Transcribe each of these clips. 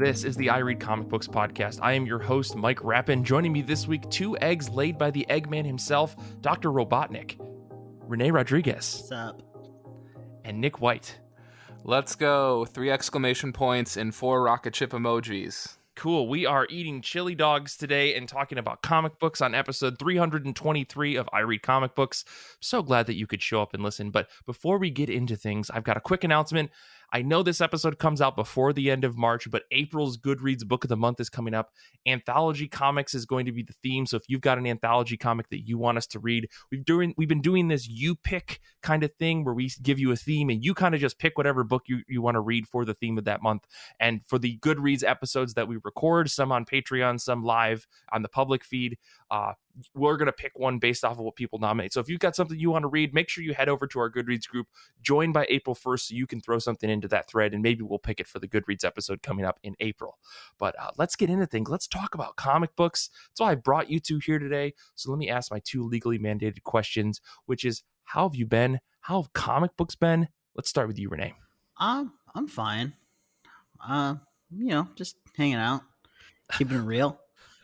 This is the I Read Comic Books podcast. I am your host, Mike Rappin. Joining me this week, two eggs laid by the Eggman himself, Dr. Robotnik, René Rodriguez. What's up? And Nick White. Let's go. 3 exclamation points and 4 rocket ship emojis. Cool. We are eating chili dogs today and talking about comic books on episode 323 of I Read Comic Books. So glad that you could show up and listen. But before we get into things, I've got a quick announcement. I know this episode comes out before the end of March, but April's Goodreads Book of the Month is coming up. Anthology comics is going to be the theme. So if you've got an anthology comic that you want us to read, we've been doing this you pick kind of thing where we give you a theme and you kind of just pick whatever book you want to read for the theme of that month. And for the Goodreads episodes that we record, some on Patreon, some live on the public feed, we're going to pick one based off of what people nominate. So if you've got something you want to read, make sure you head over to our Goodreads group, join by April 1st so you can throw something into that thread, and maybe we'll pick it for the Goodreads episode coming up in April. But let's get into things. Let's talk about comic books. That's why I brought you two here today. So let me ask my two legally mandated questions, which is, how have you been? How have comic books been? Let's start with you, René. I'm fine. Just hanging out, keeping it real.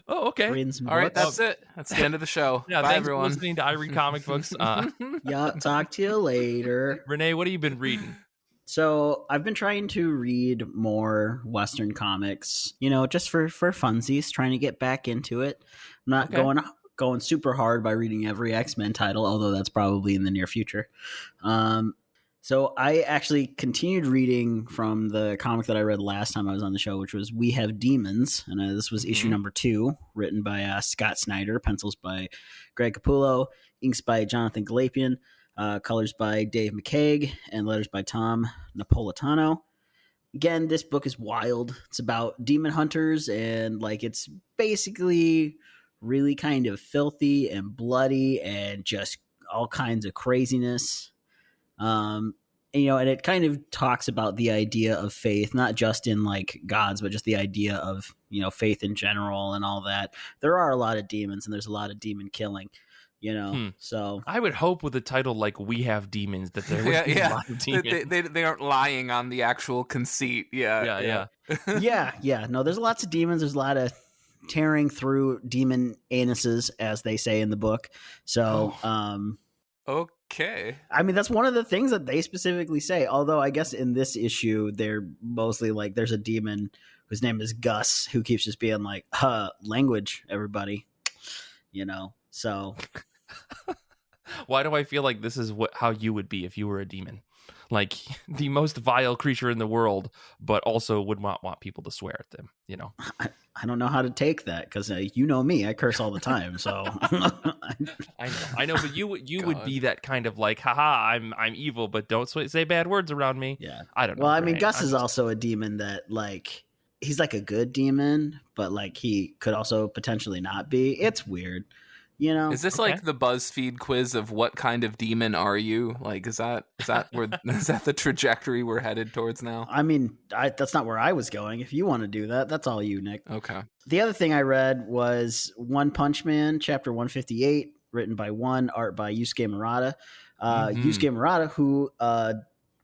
Oh, okay. Reading some All right, books. that's it. That's the end of the show. Yeah, Bye, thanks everyone. for listening to I Read Comic Books. Yeah, talk to you later. René, what have you been reading? So I've been trying to read more Western comics, just for funsies, trying to get back into it. I'm not going super hard by reading every X-Men title, although that's probably in the near future. So I actually continued reading from the comic that I read last time I was on the show, which was We Have Demons. And this was issue number 2, written by Scott Snyder, pencils by Greg Capullo, inks by Jonathan Galapian, colors by Dave McCaig, and letters by Tom Napolitano. Again, this book is wild. It's about demon hunters, and it's basically really kind of filthy and bloody and just all kinds of craziness. And it kind of talks about the idea of faith, not just in gods, but just the idea of, faith in general and all that. There are a lot of demons and there's a lot of demon killing, so I would hope with a title like We Have Demons that there would be a lot of demons. They aren't lying on the actual conceit. Yeah. Yeah. No, there's lots of demons. There's a lot of tearing through demon anuses, as they say in the book. So, Okay. I mean, that's one of the things that they specifically say. Although I guess in this issue, they're mostly there's a demon whose name is Gus who keeps just being language, everybody, so. Why do I feel like this is how you would be if you were a demon? The most vile creature in the world, but also would not want people to swear at them, I don't know how to take that because me, I curse all the time. So I know, but you would be that kind of haha, I'm evil, but don't say bad words around me. Yeah, I don't know. Well, I mean, Gus is also a demon that he's a good demon, but he could also potentially not be. It's weird. Is this the BuzzFeed quiz of what kind of demon are you? Is that where is that the trajectory we're headed towards now? I mean, that's not where I was going. If you want to do that, that's all you, Nick. Okay. The other thing I read was One Punch Man, chapter 158, written by art by Yusuke Murata. Yusuke Murata, who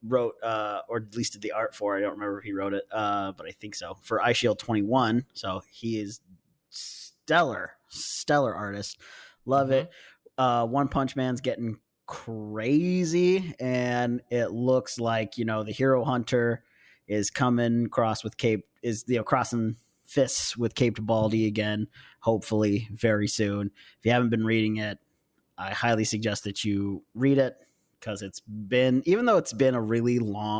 wrote, or at least did the art for, I don't remember if he wrote it, but I think so, for iShield 21. So he is stellar artist. Love it. One Punch Man's getting crazy, and it looks like the Hero Hunter is coming crossing fists with Caped Baldy again, hopefully very soon. If you haven't been reading it, I highly suggest that you read it, because even though it's been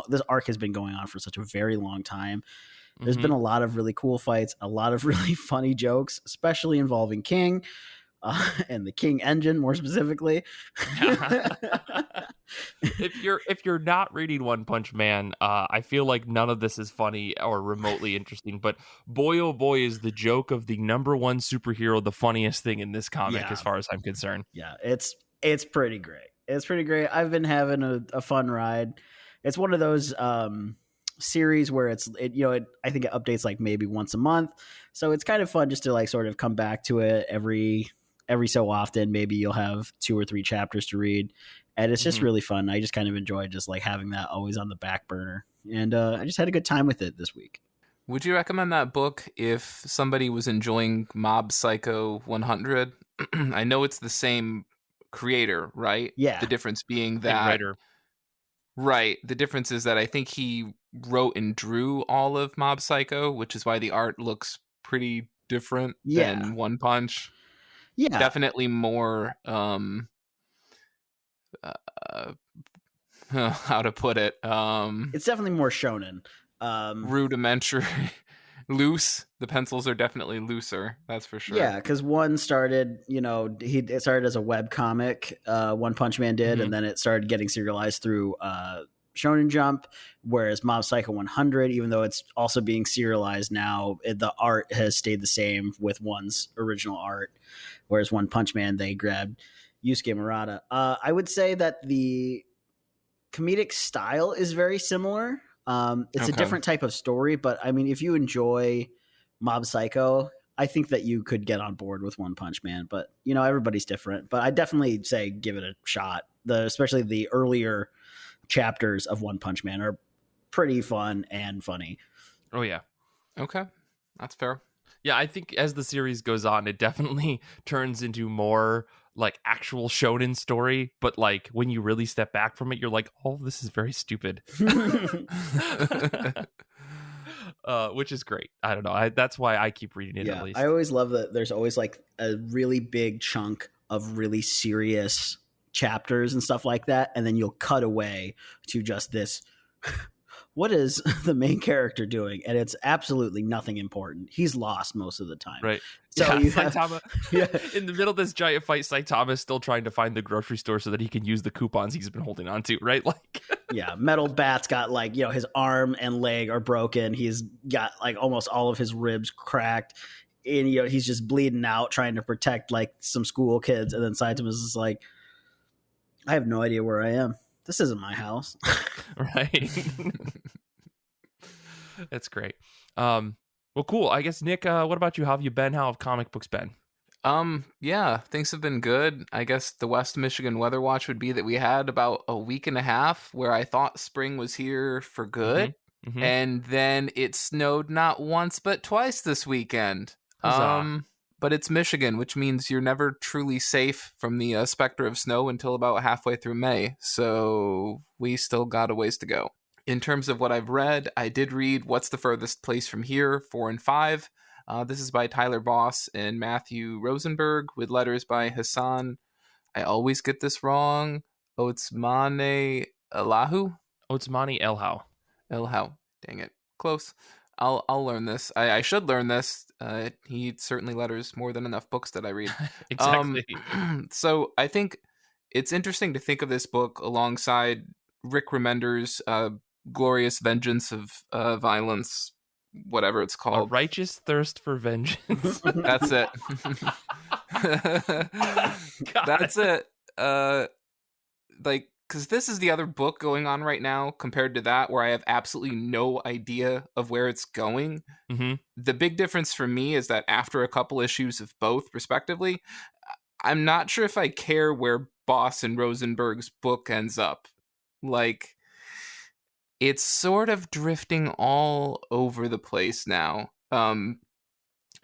this arc has been going on for such a very long time, there's been a lot of really cool fights, a lot of really funny jokes, especially involving King. And the King engine, more specifically. If you're not reading One Punch Man, I feel like none of this is funny or remotely interesting. But boy, oh boy, is the joke of the number one superhero the funniest thing in this comic, as far as I'm concerned. Yeah, it's pretty great. It's pretty great. I've been having a fun ride. It's one of those series where I think it updates maybe once a month, so it's kind of fun just to sort of come back to it every so often. Maybe you'll have 2 or 3 chapters to read, and it's just really fun. I just kind of enjoy just having that always on the back burner, and I just had a good time with it this week. Would you recommend that book if somebody was enjoying Mob Psycho 100? I know it's the same creator, right? Yeah. The difference being that... writer. Right. The difference is that I think he wrote and drew all of Mob Psycho, which is why the art looks pretty different than One Punch. Yeah. Definitely more... how to put it? It's definitely more shonen. Rudimentary. Loose. The pencils are definitely looser. That's for sure. Yeah, because one started, it started as a web comic. One Punch Man did, and then it started getting serialized through Shonen Jump. Whereas Mob Psycho 100, even though it's also being serialized now, the art has stayed the same with One's original art. Whereas One Punch Man, they grabbed Yusuke Murata. I would say that the comedic style is very similar. It's a different type of story, but I mean, if you enjoy Mob Psycho, I think that you could get on board with One Punch Man, but everybody's different. But I definitely say give it a shot. Especially the earlier chapters of One Punch Man are pretty fun and funny. Oh yeah. Okay. That's fair. Yeah, I think as the series goes on, it definitely turns into more like actual shonen story, but like when you really step back from it, you're like, oh, this is very stupid. Which is great. I don't know. That's why I keep reading it, at least. I always love that there's always like a really big chunk of really serious chapters and stuff like that, and then you'll cut away to just this what is the main character doing? And it's absolutely nothing important. He's lost most of the time. Right. So you Saitama, in the middle of this giant fight, Saitama is still trying to find the grocery store so that he can use the coupons he's been holding on to, right? Like, yeah, Metal Bat's got like, his arm and leg are broken. He's got like almost all of his ribs cracked. And, he's just bleeding out trying to protect like some school kids. And then Saitama's just like, I have no idea where I am. This isn't my house. Right. That's great. Well, cool. I guess, Nick, what about you? How have you been? How have comic books been? Yeah, things have been good. I guess the West Michigan weather watch would be that we had about a week and a half where I thought spring was here for good. Mm-hmm. And then it snowed not once, but twice this weekend. Huzzah. But it's Michigan, which means you're never truly safe from the specter of snow until about halfway through May. So we still got a ways to go. In terms of what I've read, I did read What's the Furthest Place from Here, 4 and 5. This is by Tyler Boss and Matthew Rosenberg with letters by Hassan. I always get this wrong. Otsmane Elahu? Otsmane Elhau. Elhau. Dang it. Close. I'll learn this. I should learn this. He certainly letters more than enough books that I read. Exactly. So I think it's interesting to think of this book alongside Rick Remender's Glorious Vengeance of Violence, whatever it's called. A Righteous Thirst for Vengeance. That's it. That's it. Because this is the other book going on right now compared to that, where I have absolutely no idea of where it's going. Mm-hmm. The big difference for me is that after a couple issues of both, respectively, I'm not sure if I care where Boss and Rosenberg's book ends up. Like, it's sort of drifting all over the place now. And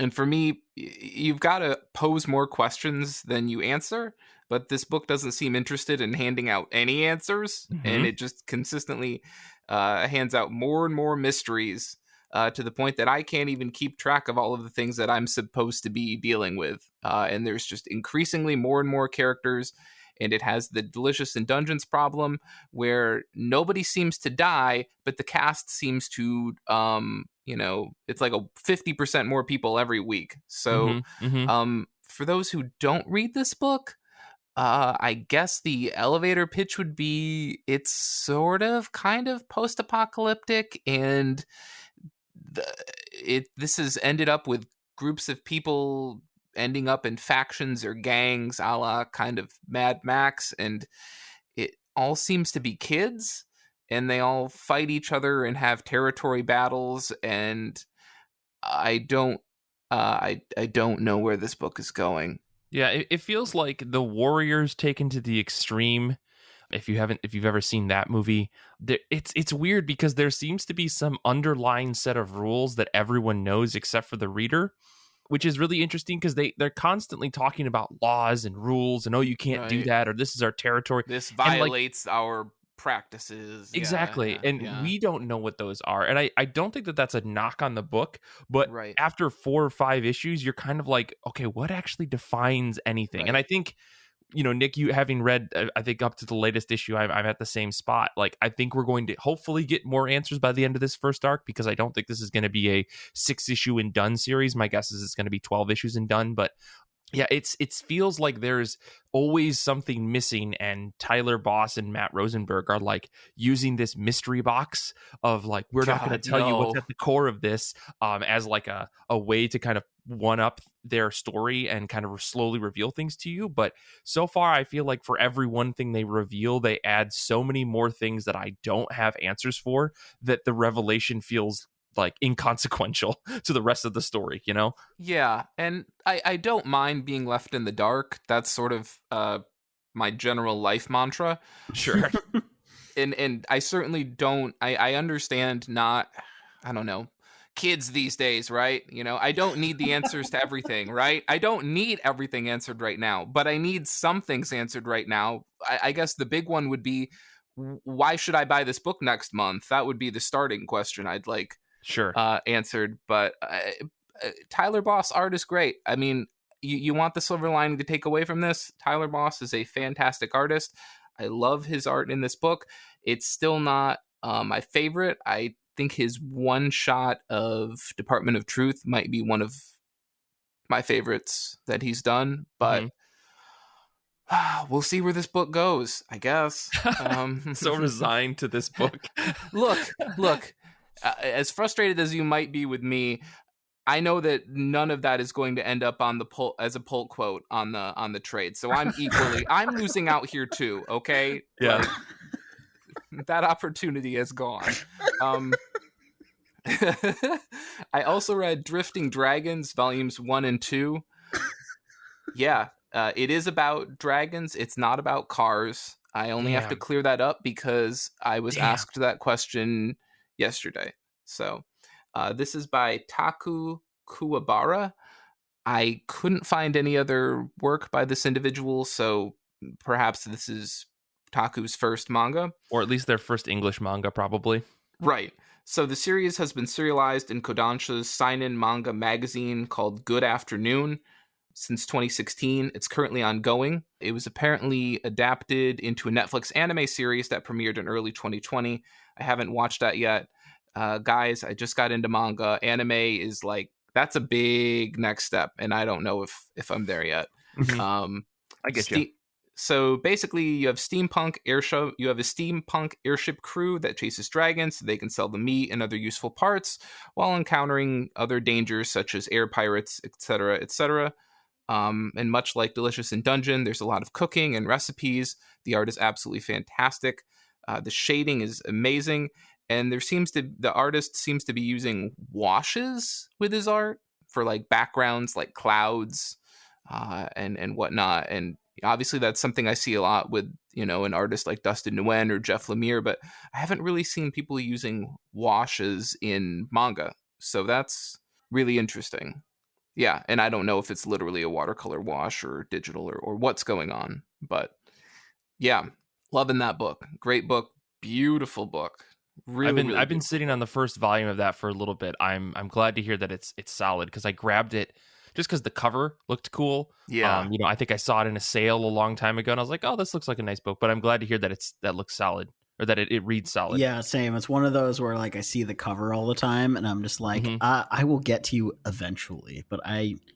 for me, you've got to pose more questions than you answer. But this book doesn't seem interested in handing out any answers, and it just consistently hands out more and more mysteries to the point that I can't even keep track of all of the things that I'm supposed to be dealing with. And there's just increasingly more and more characters, and it has the Delicious in Dungeons problem where nobody seems to die, but the cast seems to, it's like a 50% more people every week. So for those who don't read this book, I guess the elevator pitch would be it's sort of kind of post-apocalyptic, and this has ended up with groups of people ending up in factions or gangs a la kind of Mad Max, and it all seems to be kids, and they all fight each other and have territory battles, and I don't know where this book is going. Yeah, it feels like the Warriors taken to the extreme. if you've ever seen that movie, it's weird because there seems to be some underlying set of rules that everyone knows except for the reader, which is really interesting because they're constantly talking about laws and rules and, oh, you can't do that, or this is our territory. This violates our practices. Exactly. And we don't know what those are. And I don't think that that's a knock on the book, but after 4 or 5 issues, you're kind of like, okay, what actually defines anything? Right. And I think, Nick, you having read, I think up to the latest issue, I'm at the same spot. Like, I think we're going to hopefully get more answers by the end of this first arc, because I don't think this is going to be a 6-issue and done series. My guess is it's going to be 12 issues and done. But yeah, it feels like there's always something missing, and Tyler Boss and Matt Rosenberg are like using this mystery box of like, we're not going to tell you what's at the core of this, as like a way to kind of one up their story and kind of slowly reveal things to you. But so far, I feel like for every one thing they reveal, they add so many more things that I don't have answers for, that the revelation feels like inconsequential to the rest of the story, Yeah, and I don't mind being left in the dark. That's sort of my general life mantra. Sure. and I certainly don't, I understand not, I don't know, kids these days, right? I don't need the answers to everything, right? I don't need everything answered right now, but I need some things answered right now. I guess the big one would be, why should I buy this book next month? That would be the starting question I'd like answered. But Tyler Boss art is great. I mean, you want the silver lining to take away from this? Tyler Boss is a fantastic artist. I love his art in this book. It's still not my favorite. I think his one shot of Department of Truth might be one of my favorites that he's done, but we'll see where this book goes, I guess. So resigned to this book. Look, as frustrated as you might be with me, I know that none of that is going to end up on the as a pull quote on the trade. So I'm losing out here too. Okay. Yeah. Like, that opportunity is gone. I also read Drifting Dragons volumes 1 and 2. Yeah. It is about dragons. It's not about cars. I only have to clear that up because I was asked that question yesterday. So this is by Taku Kuwabara. I couldn't find any other work by this individual, so perhaps this is Taku's first manga. Or at least their first English manga, probably. Right. So the series has been serialized in Kodansha's seinen manga magazine called Good Afternoon since 2016. It's currently ongoing. It was apparently adapted into a Netflix anime series that premiered in early 2020. I haven't watched that yet. Guys, I just got into manga. Anime is like, that's a big next step, and I don't know if I'm there yet. Mm-hmm. I get you. So basically, you have a steampunk airship crew that chases dragons so they can sell the meat and other useful parts while encountering other dangers such as air pirates, etc., etc. And much like Delicious in Dungeon, there's a lot of cooking and recipes. The art is absolutely fantastic. The shading is amazing. And the artist seems to be using washes with his art for like backgrounds like clouds and whatnot. And obviously that's something I see a lot with, an artist like Dustin Nguyen or Jeff Lemire, but I haven't really seen people using washes in manga. So that's really interesting. Yeah, and I don't know if it's literally a watercolor wash or digital or what's going on. But yeah, loving that book. Great book. Beautiful book. Really, I've been sitting on the first volume of that for a little bit. I'm glad to hear that it's solid, because I grabbed it just because the cover looked cool. Yeah. I think I saw it in a sale a long time ago, and I was like, oh, this looks like a nice book. But I'm glad to hear that that looks solid, or that it reads solid. Yeah, same. It's one of those where like I see the cover all the time, and I'm just like, I will get to you eventually. But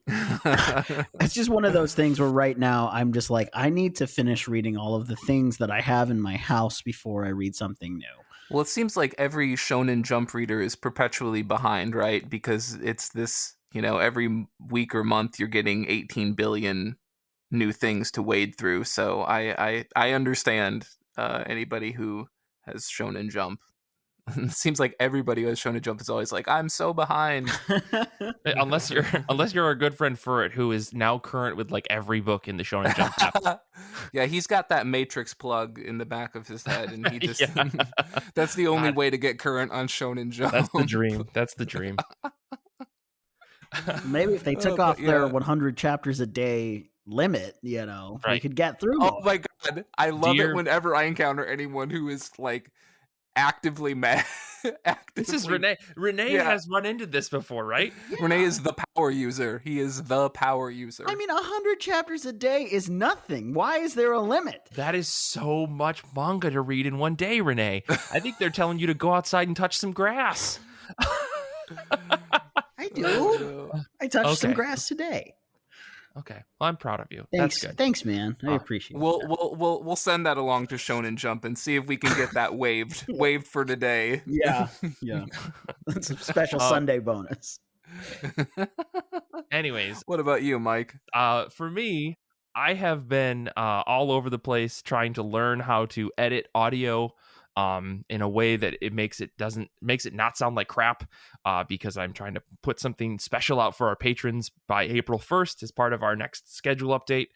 it's just one of those things where right now I'm just like, I need to finish reading all of the things that I have in my house before I read something new. Well, it seems like every Shonen Jump reader is perpetually behind, right? Because it's this, every week or month you're getting 18 billion new things to wade through. So I understand anybody who has Shonen Jump. It seems like everybody who has Shonen Jump is always like, I'm so behind. unless you're our good friend Furret, who is now current with like every book in the Shonen Jump app. Yeah, he's got that Matrix plug in the back of his head, and he just that's the only way to get current on Shonen Jump. That's the dream. That's the dream. Maybe if they took off their 100 chapters a day limit, we could get through more. Oh my god, I love it whenever I encounter anyone who is like actively mad. This is René. René has run into this before, right? Yeah. René is the power user. He is the power user. I mean, 100 chapters a day is nothing. Why is there a limit? That is so much manga to read in one day, René. I think they're telling you to go outside and touch some grass. I do. I touched some grass today. Okay, well, I'm proud of you. Thanks. That's good. Thanks, man. I appreciate it. We'll send that along to Shonen Jump and see if we can get that waived for today. Yeah. That's a special Sunday bonus. Anyways, what about you, Mike? For me, I have been all over the place trying to learn how to edit audio in a way that it makes it not sound like crap, because I'm trying to put something special out for our patrons by April 1st as part of our next schedule update.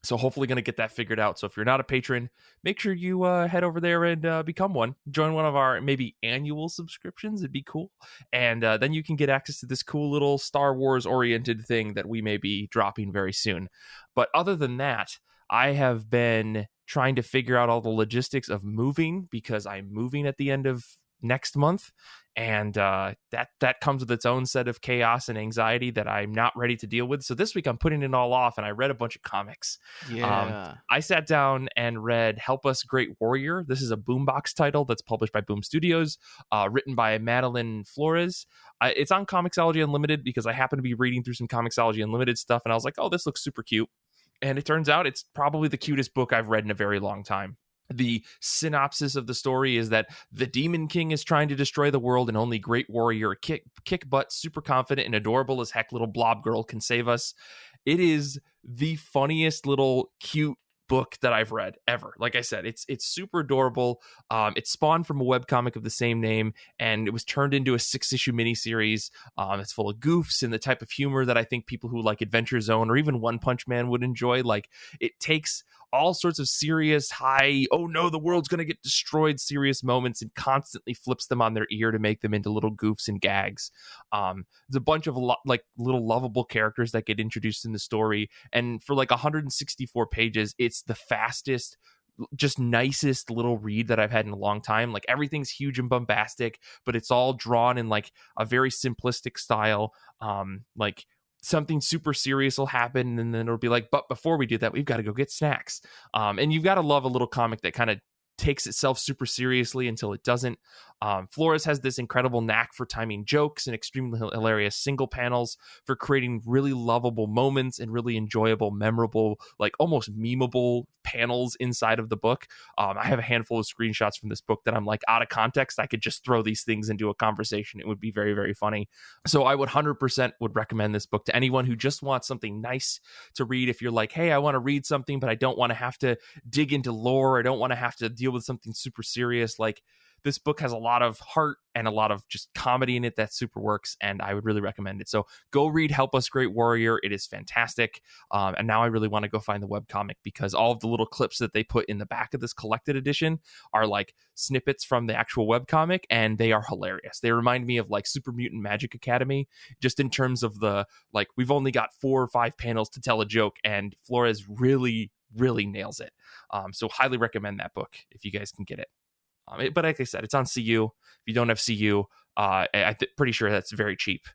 So hopefully going to get that figured out. So if you're not a patron, make sure you head over there and become one. Join one of our maybe annual subscriptions. It'd be cool. And then you can get access to this cool little Star Wars oriented thing that we may be dropping very soon. But other than that, I have been trying to figure out all the logistics of moving, because I'm moving at the end of next month, and that comes with its own set of chaos and anxiety that I'm not ready to deal with. So this week I'm putting it all off, and I read a bunch of comics. I sat down and read Help Us Great Warrior. This is a Boombox title that's published by Boom Studios, written by Madeline Flores. It's on Comixology Unlimited because I happen to be reading through some Comixology Unlimited stuff, and I was like, oh, this looks super cute. And it turns out it's probably the cutest book I've read in a very long time. The synopsis of the story is that the Demon King is trying to destroy the world, and only Great Warrior, kick butt, super confident, and adorable as heck little blob girl can save us. It is the funniest little cute book that I've read ever. Like I said, it's super adorable. It spawned from a webcomic of the same name, and it was turned into a 6-issue miniseries. It's full of goofs and the type of humor that I think people who like Adventure Zone or even One Punch Man would enjoy. Like, it takes all sorts of serious, high, oh no, the world's going to get destroyed serious moments and constantly flips them on their ear to make them into little goofs and gags. There's a bunch of little lovable characters that get introduced in the story. And for like 164 pages, it's the fastest, just nicest little read that I've had in a long time. Like, everything's huge and bombastic, but it's all drawn in like a very simplistic style. Like, something super serious will happen, and then it'll be like, but before we do that, we've got to go get snacks. And you've got to love a little comic that kind of takes itself super seriously until it doesn't. Flores has this incredible knack for timing jokes and extremely hilarious single panels, for creating really lovable moments and really enjoyable, memorable, like almost memeable panels inside of the book. I have a handful of screenshots from this book that I'm like, out of context, I could just throw these things into a conversation. It would be very, very funny. So I would 100% would recommend this book to anyone who just wants something nice to read. If you're like, hey, I want to read something, but I don't want to have to dig into lore. I don't want to have to deal with something super serious. Like, this book has a lot of heart and a lot of just comedy in it that super works, and I would really recommend it. So go read Help Us Great Warrior. It is fantastic. And now I really want to go find the webcomic, because all of the little clips that they put in the back of this collected edition are like snippets from the actual webcomic, and they are hilarious. They remind me of like Super Mutant Magic Academy, just in terms of the, like, we've only got 4 or 5 panels to tell a joke, and Flores really nails it. So highly recommend that book if you guys can get it. But like I said, it's on CU. If you don't have CU, pretty sure that's very cheap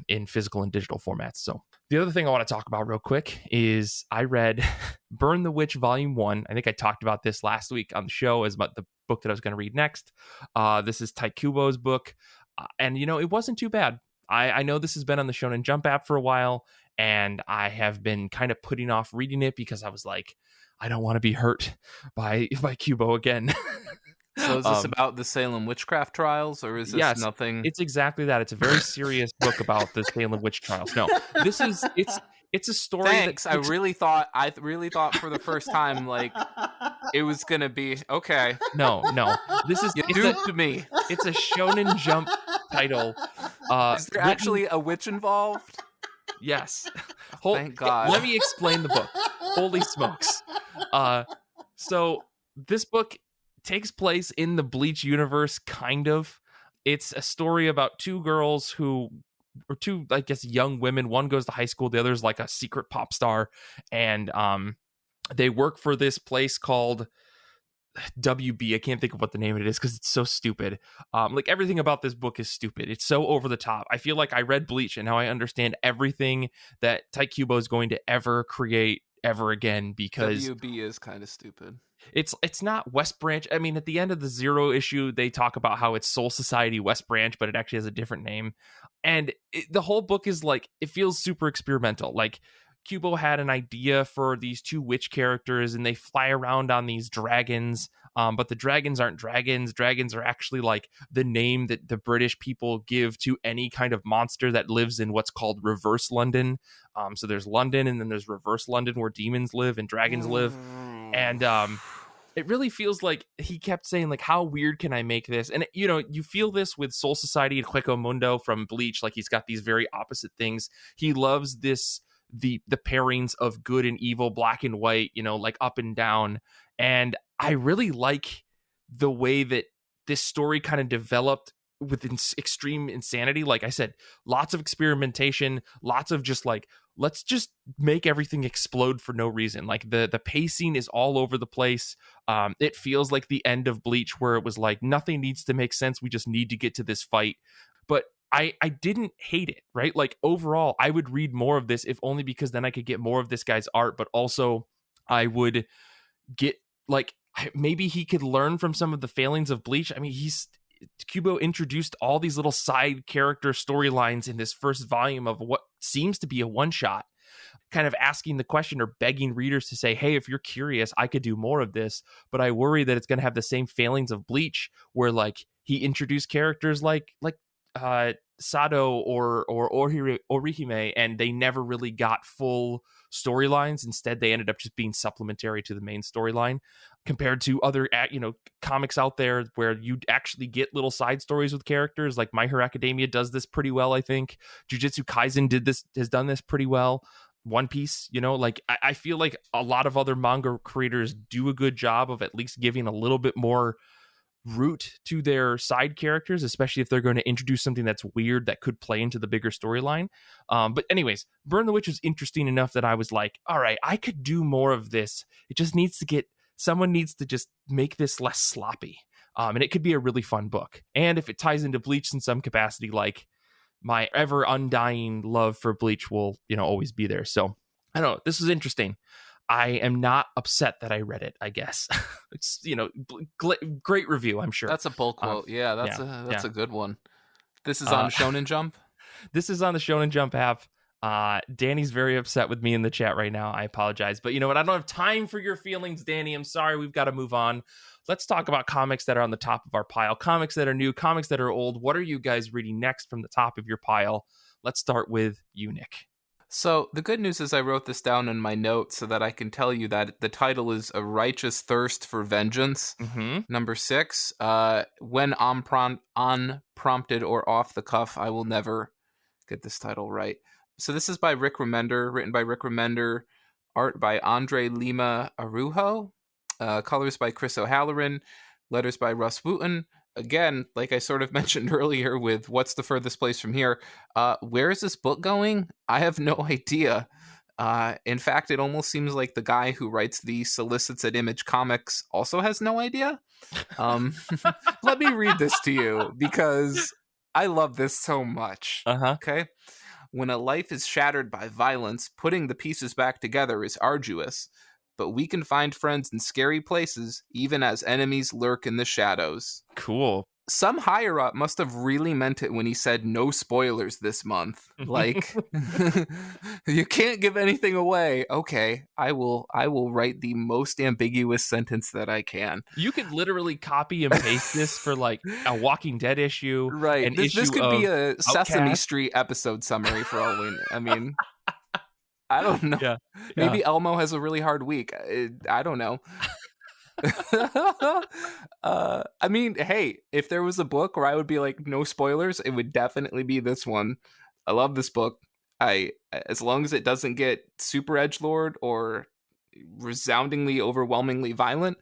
in physical and digital formats. So the other thing I want to talk about real quick is I read Burn the Witch Volume 1. I think I talked about this last week on the show as about the book that I was going to read next. This is Taikubo's book. And, it wasn't too bad. I know this has been on the Shonen Jump app for a while, and I have been kind of putting off reading it because I was like, I don't want to be hurt by Kubo again. So is this about the Salem witchcraft trials, or is this nothing? It's exactly that. It's a very serious book about the Salem witch trials. No, It's a story. Thanks. I really thought for the first time, like, it was gonna be okay. No. This is to me. It's a Shonen Jump title. Is there actually a witch involved? Yes. Thank God. Let me explain the book. Holy smokes. So this book takes place in the Bleach universe, kind of. It's a story about two girls or two, I guess, young women. One goes to high school, the other's like a secret pop star, and they work for this place called WB. I can't think of what the name of it is because it's so stupid. Like everything about this book is stupid. It's so over the top. I feel like I read Bleach and now I understand everything that Tite Kubo is going to ever create ever again, because WB is kind of stupid. It's not West Branch. I mean, at the end of the Zero issue, they talk about how it's Soul Society West Branch, but it actually has a different name. And the whole book is like, it feels super experimental. Like, Kubo had an idea for these two witch characters, and they fly around on these dragons. But the dragons aren't dragons. Dragons are actually like the name that the British people give to any kind of monster that lives in what's called reverse London. So there's London, and then there's reverse London where demons live and dragons live. And it really feels like he kept saying, like, how weird can I make this? And, you know, you feel this with Soul Society and Hueco Mundo from Bleach. Like, he's got these very opposite things. He loves this, the pairings of good and evil, black and white, you know, like up and down. And I really like the way that this story kind of developed with extreme insanity. Like I said, lots of experimentation, lots of just like, let's just make everything explode for no reason. Like the pacing is all over the place. It feels like the end of Bleach, where it was like, nothing needs to make sense. We just need to get to this fight. But I didn't hate it, right? Like overall, I would read more of this, if only because then I could get more of this guy's art, but also I would get, like, maybe he could learn from some of the failings of Bleach. I mean, Kubo introduced all these little side character storylines in this first volume of what seems to be a one-shot, kind of asking the question or begging readers to say, hey, if you're curious, I could do more of this. But I worry that it's going to have the same failings of Bleach, where like he introduced characters like Sado or Orihime, and they never really got full storylines. Instead, they ended up just being supplementary to the main storyline, compared to other, you know, comics out there where you actually get little side stories with characters. Like My Hero Academia does this pretty well, I think. Jujutsu Kaisen has done this pretty well. One Piece, you know, like I feel like a lot of other manga creators do a good job of at least giving a little bit more root to their side characters, especially if they're going to introduce something that's weird that could play into the bigger storyline. But anyways, Burn the Witch was interesting enough that I was like, all right, I could do more of this. It just needs to someone needs to just make this less sloppy. And it could be a really fun book. And if it ties into Bleach in some capacity, like, my ever undying love for Bleach will, you know, always be there. So I don't know. This is interesting. I am not upset that I read it, I guess. It's, you know, great review, I'm sure. That's a pull quote. Yeah, that's a good one. This is on Shonen Jump? This is on the Shonen Jump app. Danny's very upset with me in the chat right now. I apologize. But you know what? I don't have time for your feelings, Danny. I'm sorry. We've got to move on. Let's talk about comics that are on the top of our pile. Comics that are new, comics that are old. What are you guys reading next from the top of your pile? Let's start with you, Nick. So the good news is I wrote this down in my notes so that I can tell you that the title is A Righteous Thirst for Vengeance, number 6. When unprompted or off the cuff, I will never get this title right. So this is by Rick Remender, written by Rick Remender, art by Andre Lima Arujo, colors by Chris O'Halloran, letters by Russ Wooten. Again, like I sort of mentioned earlier with What's the Furthest Place from Here, where is this book going? I have no idea. In fact, it almost seems like the guy who writes the solicits at Image Comics also has no idea. Let me read this to you because I love this so much. Okay? When a life is shattered by violence, putting the pieces back together is arduous. But we can find friends in scary places, even as enemies lurk in the shadows. Cool. Some higher up must have really meant it when he said no spoilers this month. Like, you can't give anything away. Okay, I will write the most ambiguous sentence that I can. You could literally copy and paste this for like a Walking Dead issue. Right. This could be a Sesame Street episode summary for all we know. I mean... I don't know. Yeah. Maybe Elmo has a really hard week. I don't know. I mean, hey, if there was a book where I would be like, no spoilers, it would definitely be this one. I love this book. As long as it doesn't get super edgelord or resoundingly, overwhelmingly violent,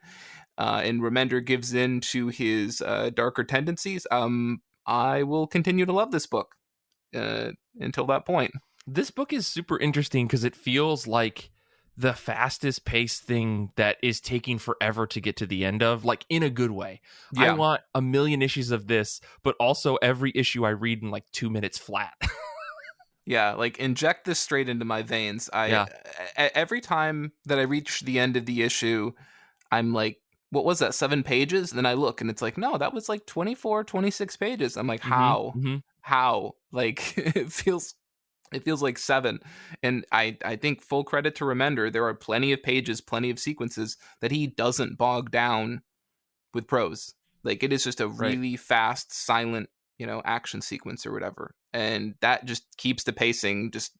and Remender gives in to his darker tendencies, I will continue to love this book until that point. This book is super interesting because it feels like the fastest paced thing that is taking forever to get to the end of, like in a good way. Yeah. I want a million issues of this, but also every issue I read in like 2 minutes flat. Yeah, like inject this straight into my veins. Every time that I reach the end of the issue, I'm like, what was that, 7 pages? And then I look and it's like, no, that was like 24, 26 pages. I'm like, how? How? Like, it feels like 7. And I think full credit to Remender, there are plenty of pages, plenty of sequences that he doesn't bog down with prose. Like, it is just a really fast, silent, action sequence or whatever. And that just keeps the pacing just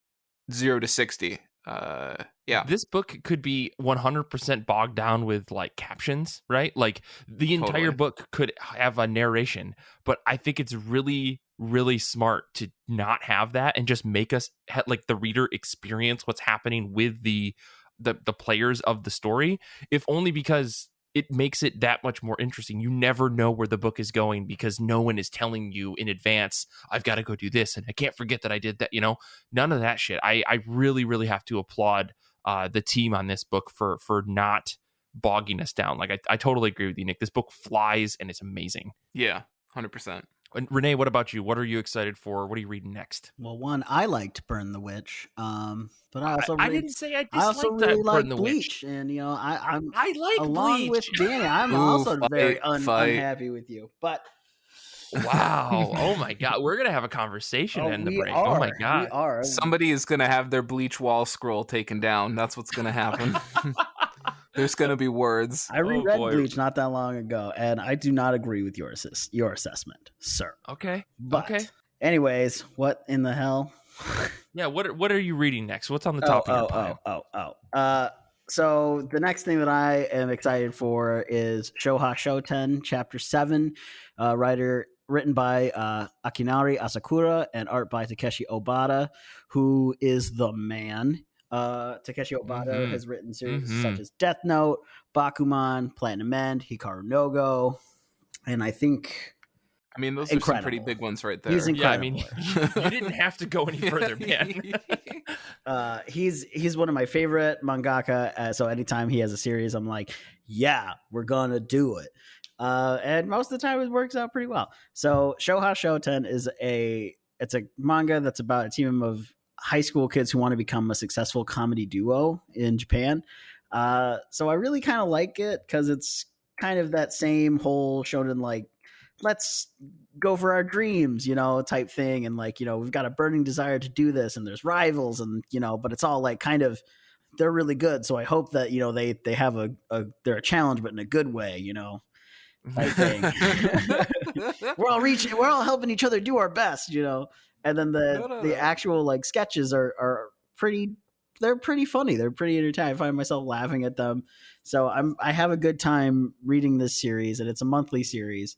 0 to 60. Yeah. This book could be 100% bogged down with like captions, right? Like the entire book could have a narration, but I think it's really, really smart to not have that and just make us like the reader experience what's happening with the players of the story, if only because it makes it that much more interesting. You never know where the book is going because no one is telling you in advance, I've got to go do this and I can't forget that I did that, none of that shit. I really, really have to applaud the team on this book for not bogging us down. Like I totally agree with you, Nick. This book flies and it's amazing. Yeah, 100%. And Renee, what about you? What are you excited for? What are you reading next? Well, one, I liked Burn the Witch, but I also I didn't say I disliked I also really like Burn the Bleach, Witch. and I like along Bleach. with Danny. I'm also very unhappy with you, but wow! Oh my god, we're gonna have a conversation in the break. Oh my god, we are. Somebody is gonna have their Bleach wall scroll taken down. That's what's gonna happen. There's gonna be words. I reread Bleach not that long ago, and I do not agree with your assessment, sir. Okay. But anyways, what in the hell? Yeah. What are you reading next? What's on the top of your pile? So the next thing that I am excited for is Shoten Chapter 7, written by Akinari Asakura and art by Takeshi Obata, who is the man. Takeshi Obata has written series such as Death Note, Bakuman, Platinum End, Hikaru no Go, and I think... I mean, those are some pretty big ones right there. He's incredible. Yeah, I mean, you didn't have to go any further, man. He's one of my favorite mangaka, so anytime he has a series, I'm like, yeah, we're gonna do it. And most of the time it works out pretty well. So Shoten is a manga that's about a team of high school kids who want to become a successful comedy duo in Japan. So I really kind of like it because it's kind of that same whole shonen, like, let's go for our dreams, type thing. And like, we've got a burning desire to do this and there's rivals and, but it's all like kind of, they're really good. So I hope that, they have they're a challenge, but in a good way, type thing. We're all helping each other do our best, and then the actual like sketches are pretty funny. They're pretty entertaining. I find myself laughing at them. So I have a good time reading this series, and it's a monthly series.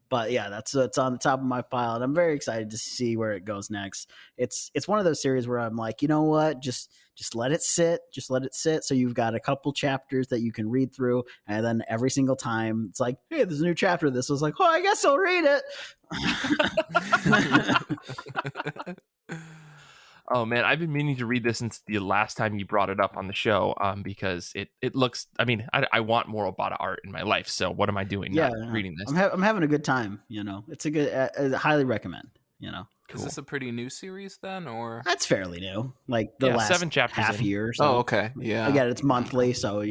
But yeah, that's on the top of my pile, and I'm very excited to see where it goes next. It's one of those series where I'm like, you know what, just let it sit, So you've got a couple chapters that you can read through, and then every single time it's like, hey, there's a new chapter of this. I was like, oh, I guess I'll read it. Oh man, I've been meaning to read this since the last time you brought it up on the show, because it looks. I mean, I want more Obata art in my life. So what am I doing? Yeah, reading this. I'm having a good time. It's a good. I highly recommend. Cool. Is this a pretty new series then, or that's fairly new? Like the last 7 chapters half year. Or so. Oh, okay, yeah. Again, it's monthly, so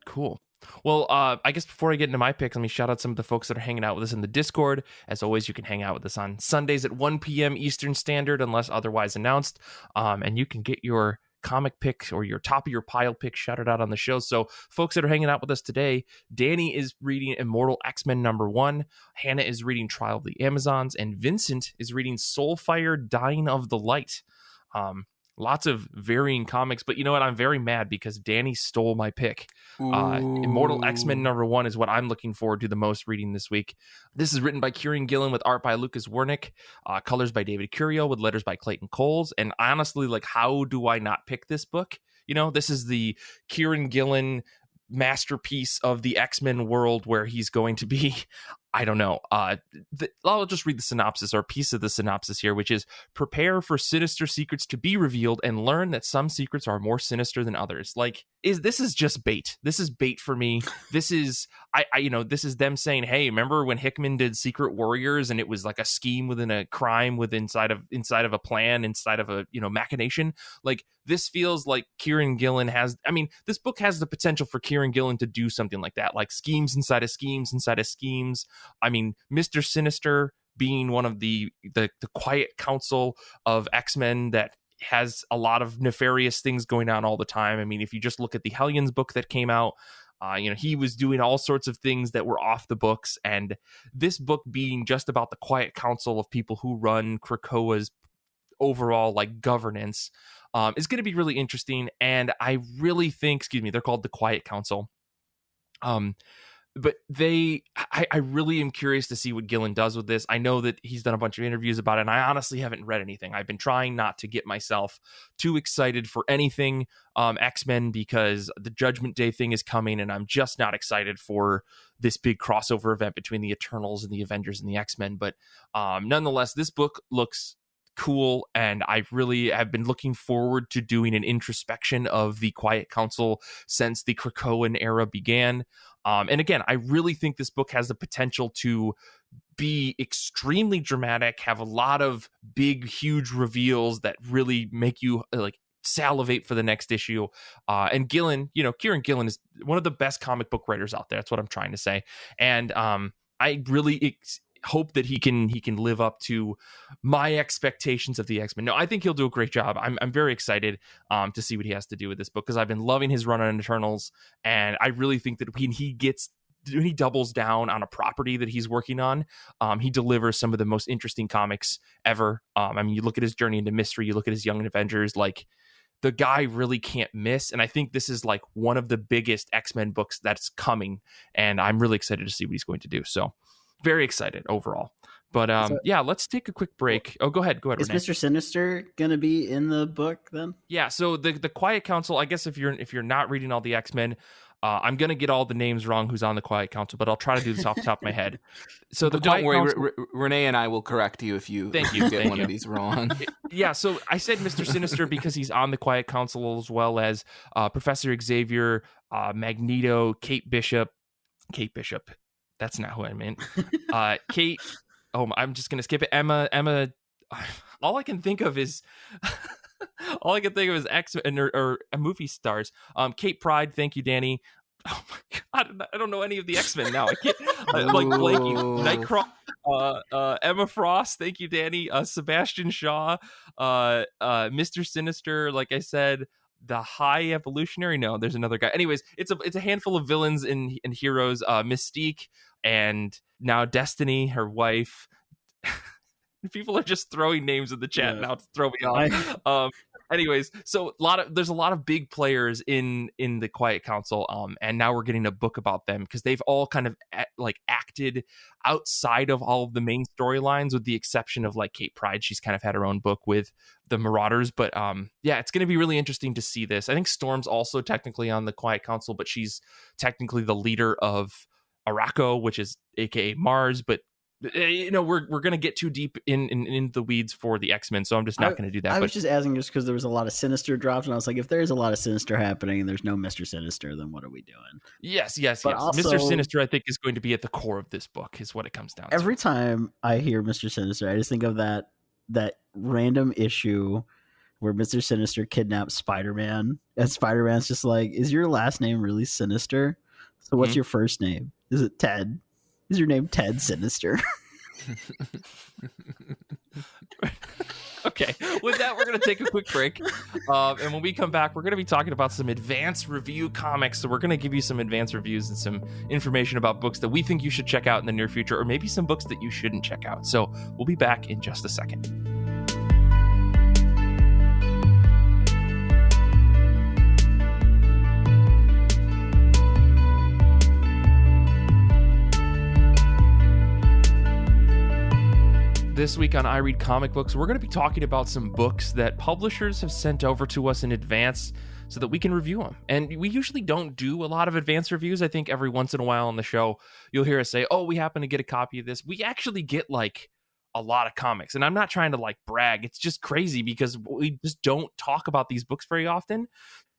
Cool. Well, I guess before I get into my picks, let me shout out some of the folks that are hanging out with us in the Discord. As always, you can hang out with us on Sundays at 1 p.m. Eastern Standard, unless otherwise announced. And you can get your comic picks or your top of your pile picks shouted out on the show. So folks that are hanging out with us today, Danny is reading Immortal X-Men #1. Hannah is reading Trial of the Amazons. And Vincent is reading Soulfire Dying of the Light. lots of varying comics. But you know what? I'm very mad because Danny stole my pick. Immortal X-Men #1 is what I'm looking forward to the most reading this week. This is written by Kieran Gillen with art by Lucas Wernick, colors by David Curio with letters by Clayton Coles. And honestly, like, how do I not pick this book? You know, this is the Kieran Gillen masterpiece of the X-Men world where he's going to be, I don't know. I'll just read the synopsis, or a piece of the synopsis here, which is: prepare for sinister secrets to be revealed and learn that some secrets are more sinister than others. Like, this is just bait. This is bait for me. This is, this is them saying, hey, remember when Hickman did Secret Warriors and it was like a scheme within a crime inside of a plan, inside of a, machination? Like, this feels like Kieran Gillen has, this book has the potential for Kieran Gillen to do something like that, like schemes inside of schemes inside of schemes. Mr. Sinister being one of the quiet council of X-Men that has a lot of nefarious things going on all the time. If you just look at the Hellions book that came out, he was doing all sorts of things that were off the books. And this book being just about the quiet council of people who run Krakoa's overall like governance is going to be really interesting. And I really think, they're called the Quiet Council. But I really am curious to see what Gillen does with this. I know that he's done a bunch of interviews about it, and I honestly haven't read anything. I've been trying not to get myself too excited for anything X-Men, because the Judgment Day thing is coming, and I'm just not excited for this big crossover event between the Eternals and the Avengers and the X-Men. But nonetheless, this book looks cool, and I really have been looking forward to doing an introspection of the Quiet Council since the Krakoan era began. And again, I really think this book has the potential to be extremely dramatic, have a lot of big, huge reveals that really make you like salivate for the next issue. And Gillen, Kieran Gillen is one of the best comic book writers out there. That's what I'm trying to say. And I really hope that he can live up to my expectations of the X-Men. No, I think he'll do a great job. I'm very excited to see what he has to do with this book, because I've been loving his run on Eternals, and I really think that when he doubles down on a property that he's working on, he delivers some of the most interesting comics ever. You look at his journey into mystery, you look at his Young Avengers, like, the guy really can't miss. And I think this is like one of the biggest X-Men books that's coming, and I'm really excited to see what he's going to do. So very excited overall. But let's take a quick break. Oh, go ahead, Is René. Mr. Sinister gonna be in the book then? Yeah, so the Quiet Council, I guess if you're not reading all the X-Men, I'm gonna get all the names wrong who's on the Quiet Council, but I'll try to do this off the top of my head. So don't worry, René and I will correct you if you get one of these wrong. Yeah, so I said Mr. Sinister because he's on the Quiet Council, as well as Professor Xavier, Magneto, Kate Bishop. That's not who I meant. Kate. Oh, I'm just gonna skip it. Emma. All I can think of is X-Men or movie stars. Kate Pryde. Thank you, Danny. Oh my God, I don't know any of the X-Men now. I can't. Like blanking. Nightcrawler. Emma Frost. Thank you, Danny. Sebastian Shaw. Mr. Sinister. Like I said. The High Evolutionary. No, there's another guy. Anyways, it's a handful of villains and heroes. Mystique, and now Destiny, her wife. People are just throwing names in the chat now to throw me off. Anyways, so there's a lot of big players in the Quiet Council, and now we're getting a book about them, because they've all kind of acted outside of all of the main storylines, with the exception of like Kate Pryde. She's kind of had her own book with the Marauders, but it's going to be really interesting to see this. I think Storm's also technically on the Quiet Council, but she's technically the leader of Arakko, which is aka Mars, but we're going to get too deep in the weeds for the X-Men, so I'm just not going to do that. I was just asking just because there was a lot of Sinister drops, and I was like, if there's a lot of Sinister happening and there's no Mr. Sinister, then what are we doing? Yes. Also, Mr. Sinister, I think, is going to be at the core of this book, is what it comes down to. Every time I hear Mr. Sinister, I just think of that random issue where Mr. Sinister kidnaps Spider-Man, and Spider-Man's just like, is your last name really Sinister? So what's your first name? Is it Ted? Is your name Ted Sinister? Okay, with that, we're going to take a quick break. And when we come back, we're going to be talking about some advanced review comics. So we're going to give you some advanced reviews and some information about books that we think you should check out in the near future, or maybe some books that you shouldn't check out. So we'll be back in just a second. This week on I Read Comic Books, we're going to be talking about some books that publishers have sent over to us in advance so that we can review them. And we usually don't do a lot of advanced reviews. I think every once in a while on the show, you'll hear us say, oh, we happen to get a copy of this. We actually get like a lot of comics. And I'm not trying to like brag. It's just crazy because we just don't talk about these books very often.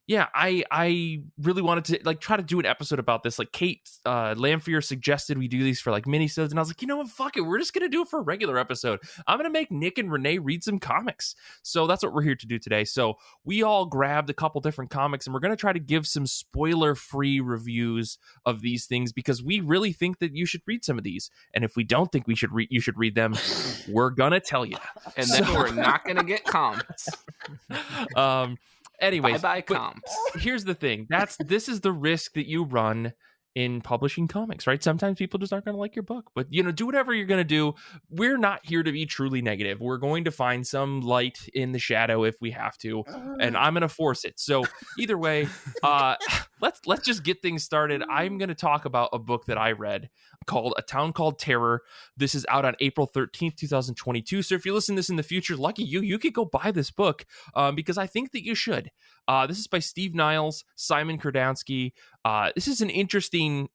Yeah, I really wanted to like try to do an episode about this. Like Kate Lamphere suggested we do these for like mini-sodes, and I was like, you know what, fuck it, we're just gonna do it for a regular episode. I'm gonna make Nick and Renee read some comics. So that's what we're here to do today. So we all grabbed a couple different comics, and we're gonna try to give some spoiler-free reviews of these things because we really think that you should read some of these. And if we don't think you should read them, we're gonna tell you. And then we're not gonna get comments. Anyways, bye comps. Here's the thing. This is the risk that you run in publishing comics, right? Sometimes people just aren't going to like your book, but do whatever you're going to do. We're not here to be truly negative. We're going to find some light in the shadow if we have to, and I'm going to force it. So either way, let's just get things started. I'm going to talk about a book that I read called A Town Called Terror. This is out on April 13th, 2022. So if you listen to this in the future, lucky you could go buy this book because I think that you should. This is by Steve Niles, Simon Kurdansky. This is an interesting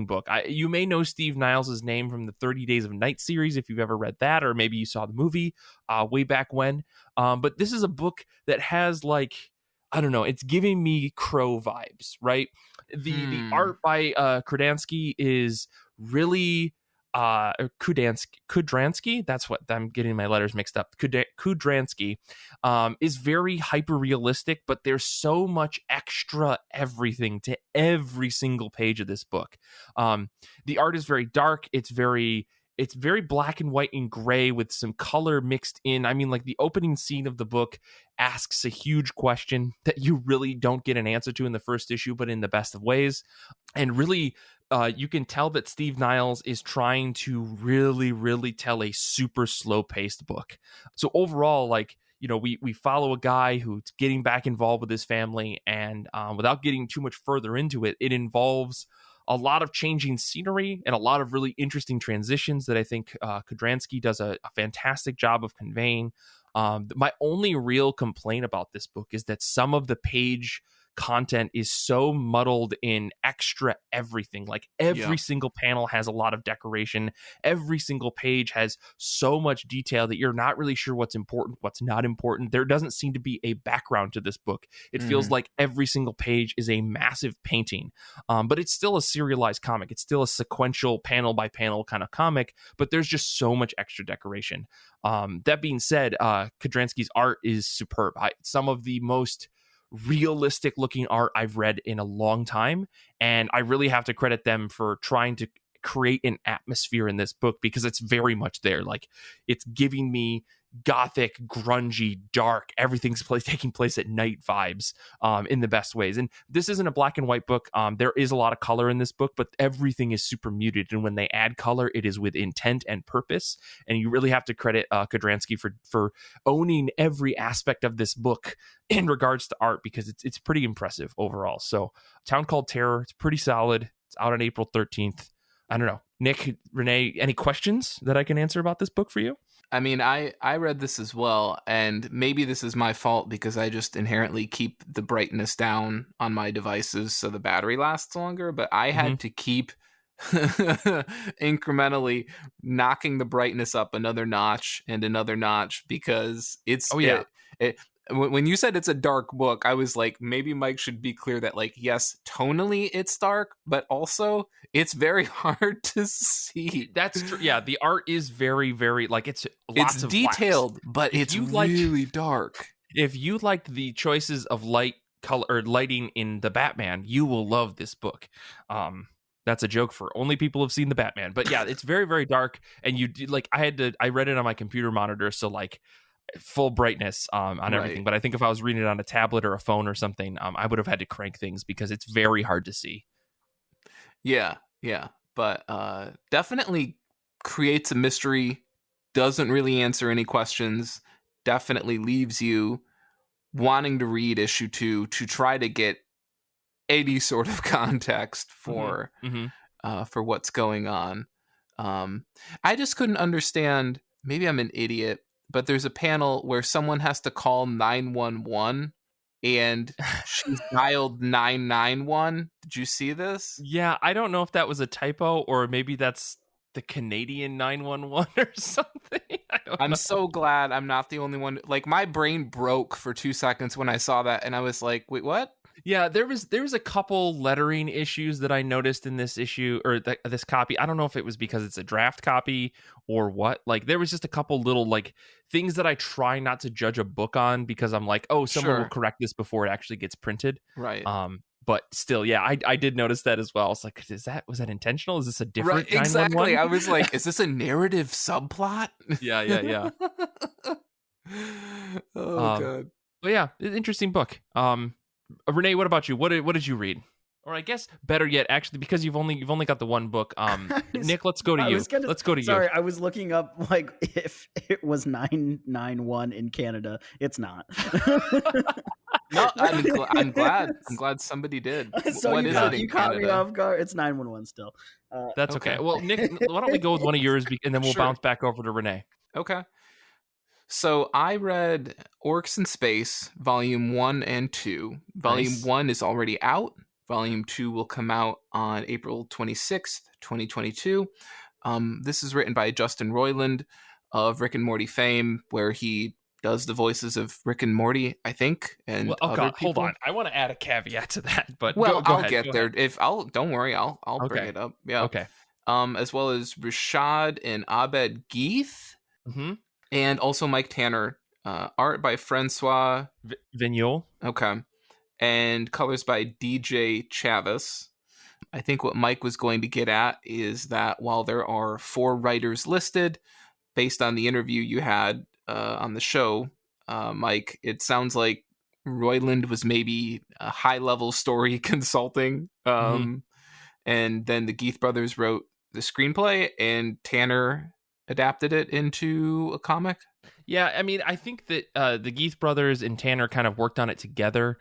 book. You may know Steve Niles' name from the 30 Days of Night series if you've ever read that, or maybe you saw the movie way back when. But this is a book that has like, I don't know, it's giving me Crow vibes, right? The art by Kurdansky is really Kudransky, that's what I'm getting my letters mixed up. Kudransky is very hyper realistic, but there's so much extra everything to every single page of this book. The art is very dark. It's very black and white and gray with some color mixed in. I mean, like the opening scene of the book asks a huge question that you really don't get an answer to in the first issue, but in the best of ways. And really, you can tell that Steve Niles is trying to really, really tell a super slow-paced book. So overall, like, we follow a guy who's getting back involved with his family, and without getting too much further into it, it involves a lot of changing scenery and a lot of really interesting transitions that I think Kudransky does a fantastic job of conveying. My only real complaint about this book is that some of the page content is so muddled in extra everything. Like every single panel has a lot of decoration. Every single page has so much detail that you're not really sure what's important, what's not important. There doesn't seem to be a background to this book. It feels like every single page is a massive painting. But it's still a serialized comic. It's still a sequential panel by panel kind of comic, but there's just so much extra decoration. That being said, Kudransky's art is superb. Some of the most realistic looking art I've read in a long time, and I really have to credit them for trying to create an atmosphere in this book because it's very much there. Like it's giving me gothic, grungy, dark, everything's taking place at night vibes in the best ways. And this isn't a black and white book. There is a lot of color in this book, but everything is super muted. And when they add color, it is with intent and purpose. And you really have to credit Kudransky for owning every aspect of this book in regards to art because it's pretty impressive overall. So Town Called Terror, it's pretty solid. It's out on April 13th. I don't know. Nick, Renee, any questions that I can answer about this book for you? I mean, I read this as well, and maybe this is my fault because I just inherently keep the brightness down on my devices so the battery lasts longer, but I had to keep incrementally knocking the brightness up another notch and another notch because it's... when you said it's a dark book, I was like, maybe Mike should be clear that, like, yes, tonally it's dark, but also it's very hard to see. That's true. Yeah, the art is very, very, like, it's detailed, but it's really dark. If you liked the choices of light, color, or lighting in the Batman, you will love this book. That's a joke for only people who've seen the Batman. But yeah, it's very, very dark. And I read it on my computer monitor, so like full brightness on everything. But I think if I was reading it on a tablet or a phone or something, I would have had to crank things because it's very hard to see. Yeah. But definitely creates a mystery, doesn't really answer any questions, definitely leaves you wanting to read issue 2 to try to get any sort of context for what's going on. I just couldn't understand maybe I'm an idiot, but there's a panel where someone has to call 911 and she's dialed 991. Did you see this? Yeah, I don't know if that was a typo or maybe that's the Canadian 911 or something. I'm so glad I'm not the only one. Like, my brain broke for 2 seconds when I saw that, and I was like, wait, what? Yeah, there was a couple lettering issues that I noticed in this issue or this copy. I don't know if it was because it's a draft copy or what. Like, there was just a couple little like things that I try not to judge a book on because I'm like, oh, someone will correct this before it actually gets printed. Right. But still, yeah, I did notice that as well. I was like, was that intentional? Is this a different 911? Exactly. I was like, is this a narrative subplot? Yeah. God. But yeah, interesting book. Renee, what about you? What did you read? Or I guess better yet, actually, because you've only got the one book. Nick, let's go to you. Let's go to you. Sorry, I was looking up like if it was 991 in Canada. It's not. No, I'm glad. I'm glad somebody did. So what you caught me off guard. It's 911 still. That's okay. Well, Nick, why don't we go with one of yours, and then we'll bounce back over to Renee. Okay. So I read Orcs in Space, Volume 1 and 2. Volume 1 is already out. Volume 2 will come out on April 26th, 2022. This is written by Justin Roiland of Rick and Morty fame, where he does the voices of Rick and Morty, I think. And hold on. I want to add a caveat to that, but well, go I'll ahead, get there. Don't worry, I'll bring it up. Yeah. Okay. As well as Rashad and Abed Geith. Mm-hmm. And also Mike Tanner. Art by Francois Vignol. Okay. And colors by DJ Chavis. I think what Mike was going to get at is that while there are 4 writers listed, based on the interview you had on the show, Mike, it sounds like Roiland was maybe a high-level story consulting. And then the Geith brothers wrote the screenplay, and Tanner adapted it into a comic. Yeah, I mean, I think that the Geith brothers and Tanner kind of worked on it together.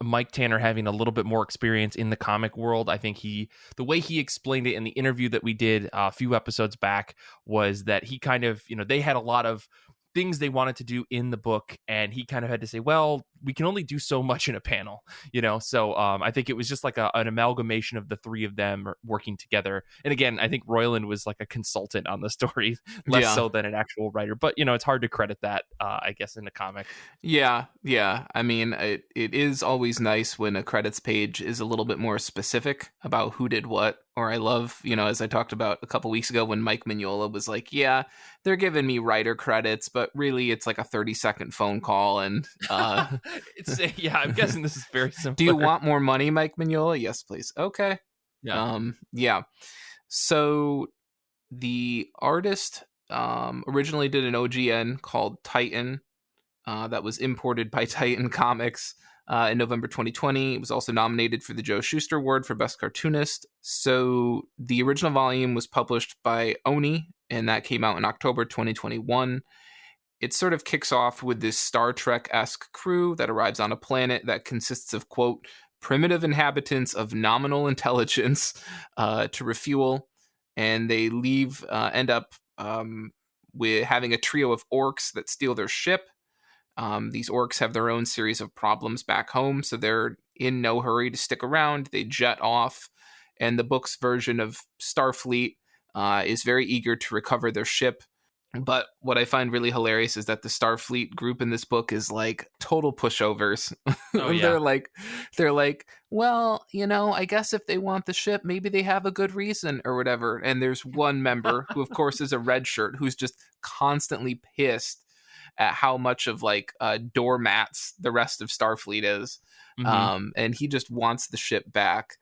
Mike Tanner having a little bit more experience in the comic world. I think the way he explained it in the interview that we did a few episodes back was that he kind of, they had a lot of things they wanted to do in the book, and he kind of had to say, well, we can only do so much in a panel, so I think it was just like an amalgamation of the 3 of them working together. And again, I think Roiland was like a consultant on the story, less so than an actual writer, but it's hard to credit that I guess in a comic. Yeah I mean, it is always nice when a credits page is a little bit more specific about who did what. Or I love, as I talked about a couple weeks ago when Mike Mignola was like, yeah, they're giving me writer credits, but really it's like a 30-second phone call. And I'm guessing this is very simple. Do you want more money, Mike Mignola? Yes, please. Okay. Yeah. So the artist originally did an OGN called Titan that was imported by Titan Comics in November 2020. It was also nominated for the Joe Shuster Award for Best Cartoonist. So the original volume was published by Oni, and that came out in October 2021. It sort of kicks off with this Star Trek-esque crew that arrives on a planet that consists of, quote, primitive inhabitants of nominal intelligence to refuel. And they end up with having a trio of orcs that steal their ship. These orcs have their own series of problems back home, so they're in no hurry to stick around. They jet off, and the book's version of Starfleet is very eager to recover their ship. But what I find really hilarious is that the Starfleet group in this book is like total pushovers. Oh, yeah. They're like, well, I guess if they want the ship, maybe they have a good reason or whatever. And there's one member who, of course, is a red shirt who's just constantly pissed at how much of like doormats the rest of Starfleet is. And he just wants the ship back.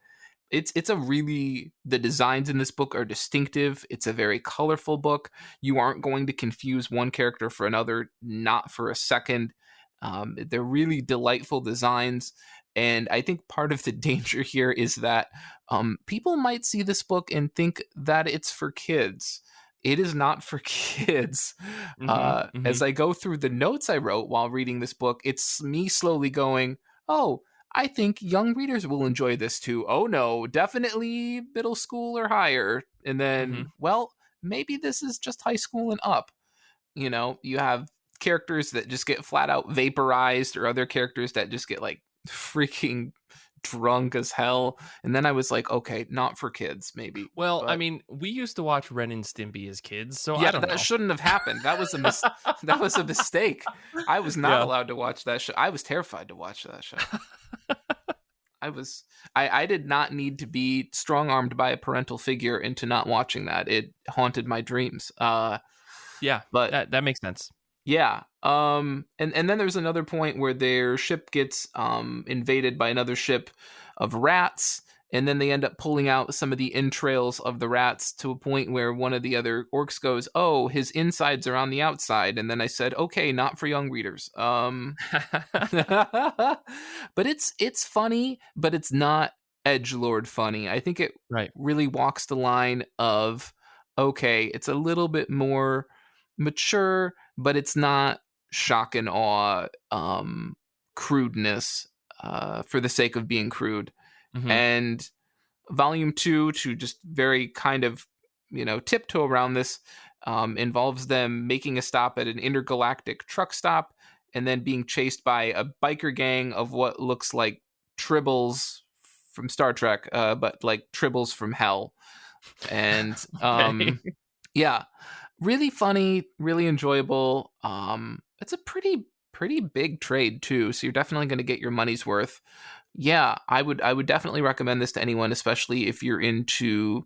The designs in this book are distinctive. It's a very colorful book. You aren't going to confuse one character for another, not for a second. They're really delightful designs. And I think part of the danger here is that people might see this book and think that it's for kids. It is not for kids. As I go through the notes I wrote while reading this book, it's me slowly going, oh, I think young readers will enjoy this too. Oh no, definitely middle school or higher. And then, well, maybe this is just high school and up. You know, you have characters that just get flat out vaporized, or other characters that just get like freaking drunk as hell. And then I was like, okay, not for kids, maybe. Well, but, I mean, we used to watch Ren and Stimpy as kids, so yeah, I don't that know. shouldn't have happened. That was a that was a mistake. I was not allowed to watch that show. I was terrified to watch that show. I did not need to be strong-armed by a parental figure into not watching that. It haunted my dreams. Yeah, but that makes sense. Yeah. And then there's another point where their ship gets invaded by another ship of rats, and then they end up pulling out some of the entrails of the rats to a point where one of the other orcs goes, "Oh, his insides are on the outside." And then I said, "Okay, not for young readers." But it's funny, but it's not edgelord funny. I think it really walks the line of, okay, it's a little bit more mature, but it's not shock and awe crudeness for the sake of being crude. Mm-hmm. And volume 2, to just very kind of, tiptoe around this, involves them making a stop at an intergalactic truck stop and then being chased by a biker gang of what looks like tribbles from Star Trek, but like tribbles from hell. And yeah, really funny, really enjoyable. It's a pretty big trade too, so you're definitely going to get your money's worth. Yeah, I would definitely recommend this to anyone, especially if you're into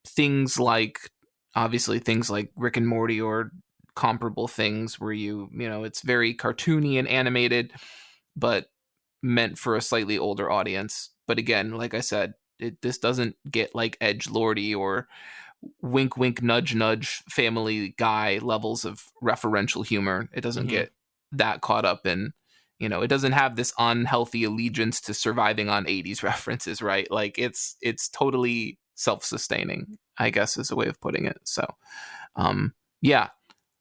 things like Rick and Morty or comparable things where it's very cartoony and animated, but meant for a slightly older audience. But again, like I said, this doesn't get like edgelordy or wink wink nudge nudge Family Guy levels of referential humor. It doesn't get that caught up in, it doesn't have this unhealthy allegiance to surviving on 80s references, right? Like it's totally self-sustaining, I guess is a way of putting it. So yeah,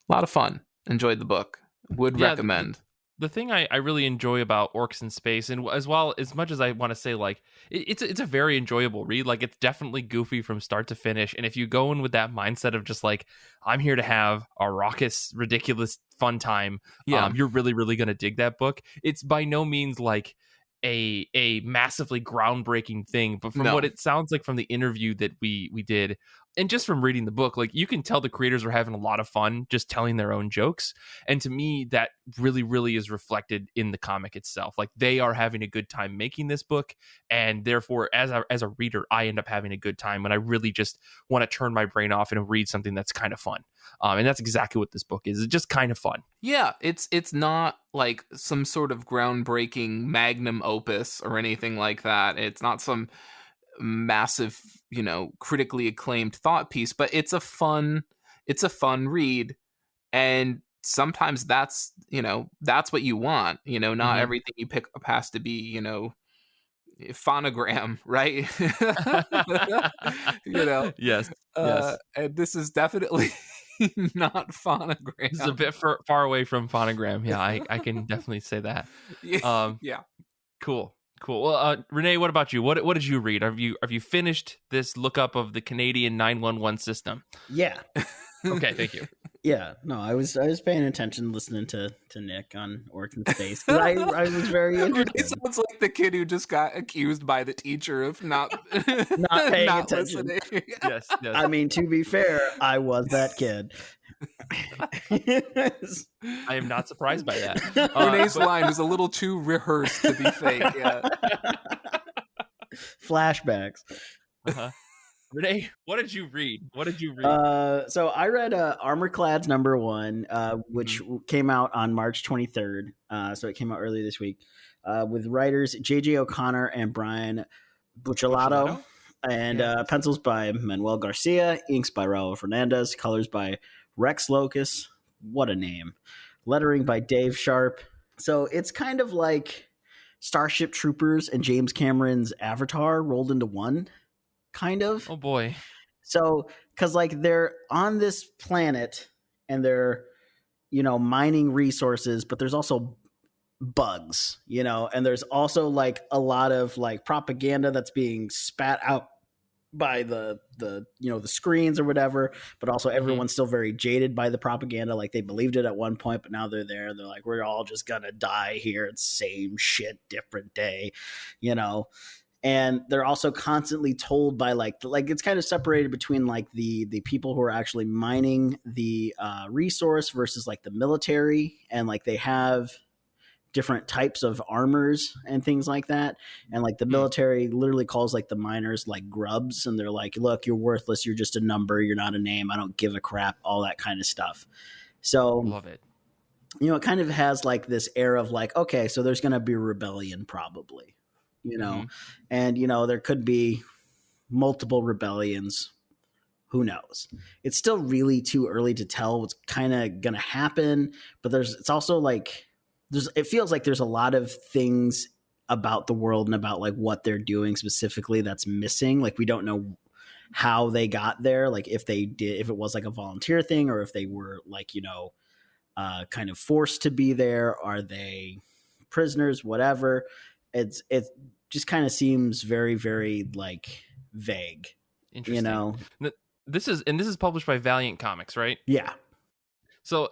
a lot of fun. Enjoyed the book. Would recommend. The thing I really enjoy about Orcs in Space, and as well, as much as I want to say, like, it's a very enjoyable read. Like, it's definitely goofy from start to finish. And if you go in with that mindset of just like, I'm here to have a raucous, ridiculous, fun time, you're really, really going to dig that book. It's by no means like a massively groundbreaking thing, but from what it sounds like from the interview that we did, and just from reading the book, like, you can tell the creators are having a lot of fun just telling their own jokes. And to me, that really, really is reflected in the comic itself. Like, they are having a good time making this book, and therefore, as a reader, I end up having a good time when I really just want to turn my brain off and read something that's kind of fun. And that's exactly what this book is. It's just kind of fun. Yeah, it's not like some sort of groundbreaking magnum opus or anything like that. It's not some massive, critically acclaimed thought piece, but it's a fun read. And sometimes that's what you want. Not everything you pick up has to be, phonogram, right? Yes. And this is definitely not phonogram. This is a bit far away from phonogram. Yeah, I can definitely say that. Yeah. Cool. Well, René, what about you? What did you read? Have you finished this lookup of the Canadian 911 system? Yeah. Okay, thank you. Yeah, no, I was paying attention, listening to Nick on Orcs in Space. I was very interested. It sounds like the kid who just got accused by the teacher of not paying attention. Listening. Yes. I mean, to be fair, I was that kid. I am not surprised by that. René's line was a little too rehearsed to be fake. Yeah. Flashbacks. René, what did you read? So I read Armorclads #1, which came out on March 23rd. So it came out early this week, with writers J.J. O'Connor and Brian Buccellato, and pencils by Manuel Garcia, inks by Raul Fernandez, colors by Rex Locus. What a name. Lettering by Dave Sharp. So it's kind of like Starship Troopers and James Cameron's Avatar rolled into one. Kind of. Oh boy. So, because like they're on this planet and they're, mining resources, but there's also bugs, and there's also like a lot of like propaganda that's being spat out by the the screens or whatever, but also everyone's still very jaded by the propaganda. Like, they believed it at one point, but now they're like, we're all just gonna die here. It's same shit, different day, and they're also constantly told by like it's kind of separated between like the people who are actually mining the resource versus like the military, and like they have different types of armors and things like that. And like the military literally calls like the miners like grubs, and they're like, look, you're worthless, you're just a number, you're not a name, I don't give a crap, all that kind of stuff. So love it. It kind of has like this air of like, okay, so there's going to be rebellion probably, and there could be multiple rebellions. Who knows? It's still really too early to tell what's kind of going to happen, but it's also like, it feels like there's a lot of things about the world and about like what they're doing specifically that's missing. Like, we don't know how they got there. Like, if it was like a volunteer thing, or if they were like, kind of forced to be there. Are they prisoners? Whatever. It just kind of seems very, very like vague. Interesting. This is published by Valiant Comics, right? Yeah. So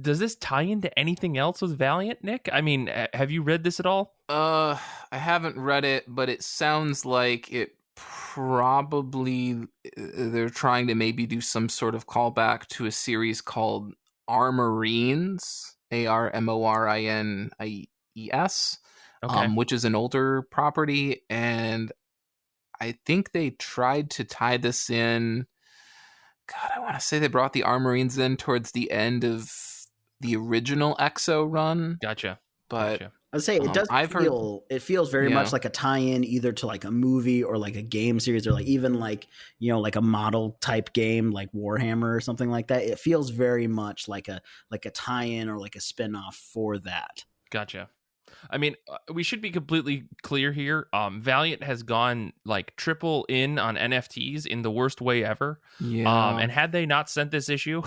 does this tie into anything else with Valiant, Nick? I mean, have you read this at all? I haven't read it, but it sounds like it probably they're trying to maybe do some sort of callback to a series called Armorines, ARMORINIES, which is an older property, and I think they tried to tie this in. God, I want to say they brought the Armorines in towards the end of the original EXO run. Gotcha. But I'd say it does it feels very much like a tie-in either to like a movie or like a game series, or like even like, like a model type game like Warhammer or something like that. It feels very much like a tie-in or like a spin-off for that. Gotcha. I mean, we should be completely clear here. Valiant has gone like triple in on NFTs in the worst way ever. Yeah. And had they not sent this issue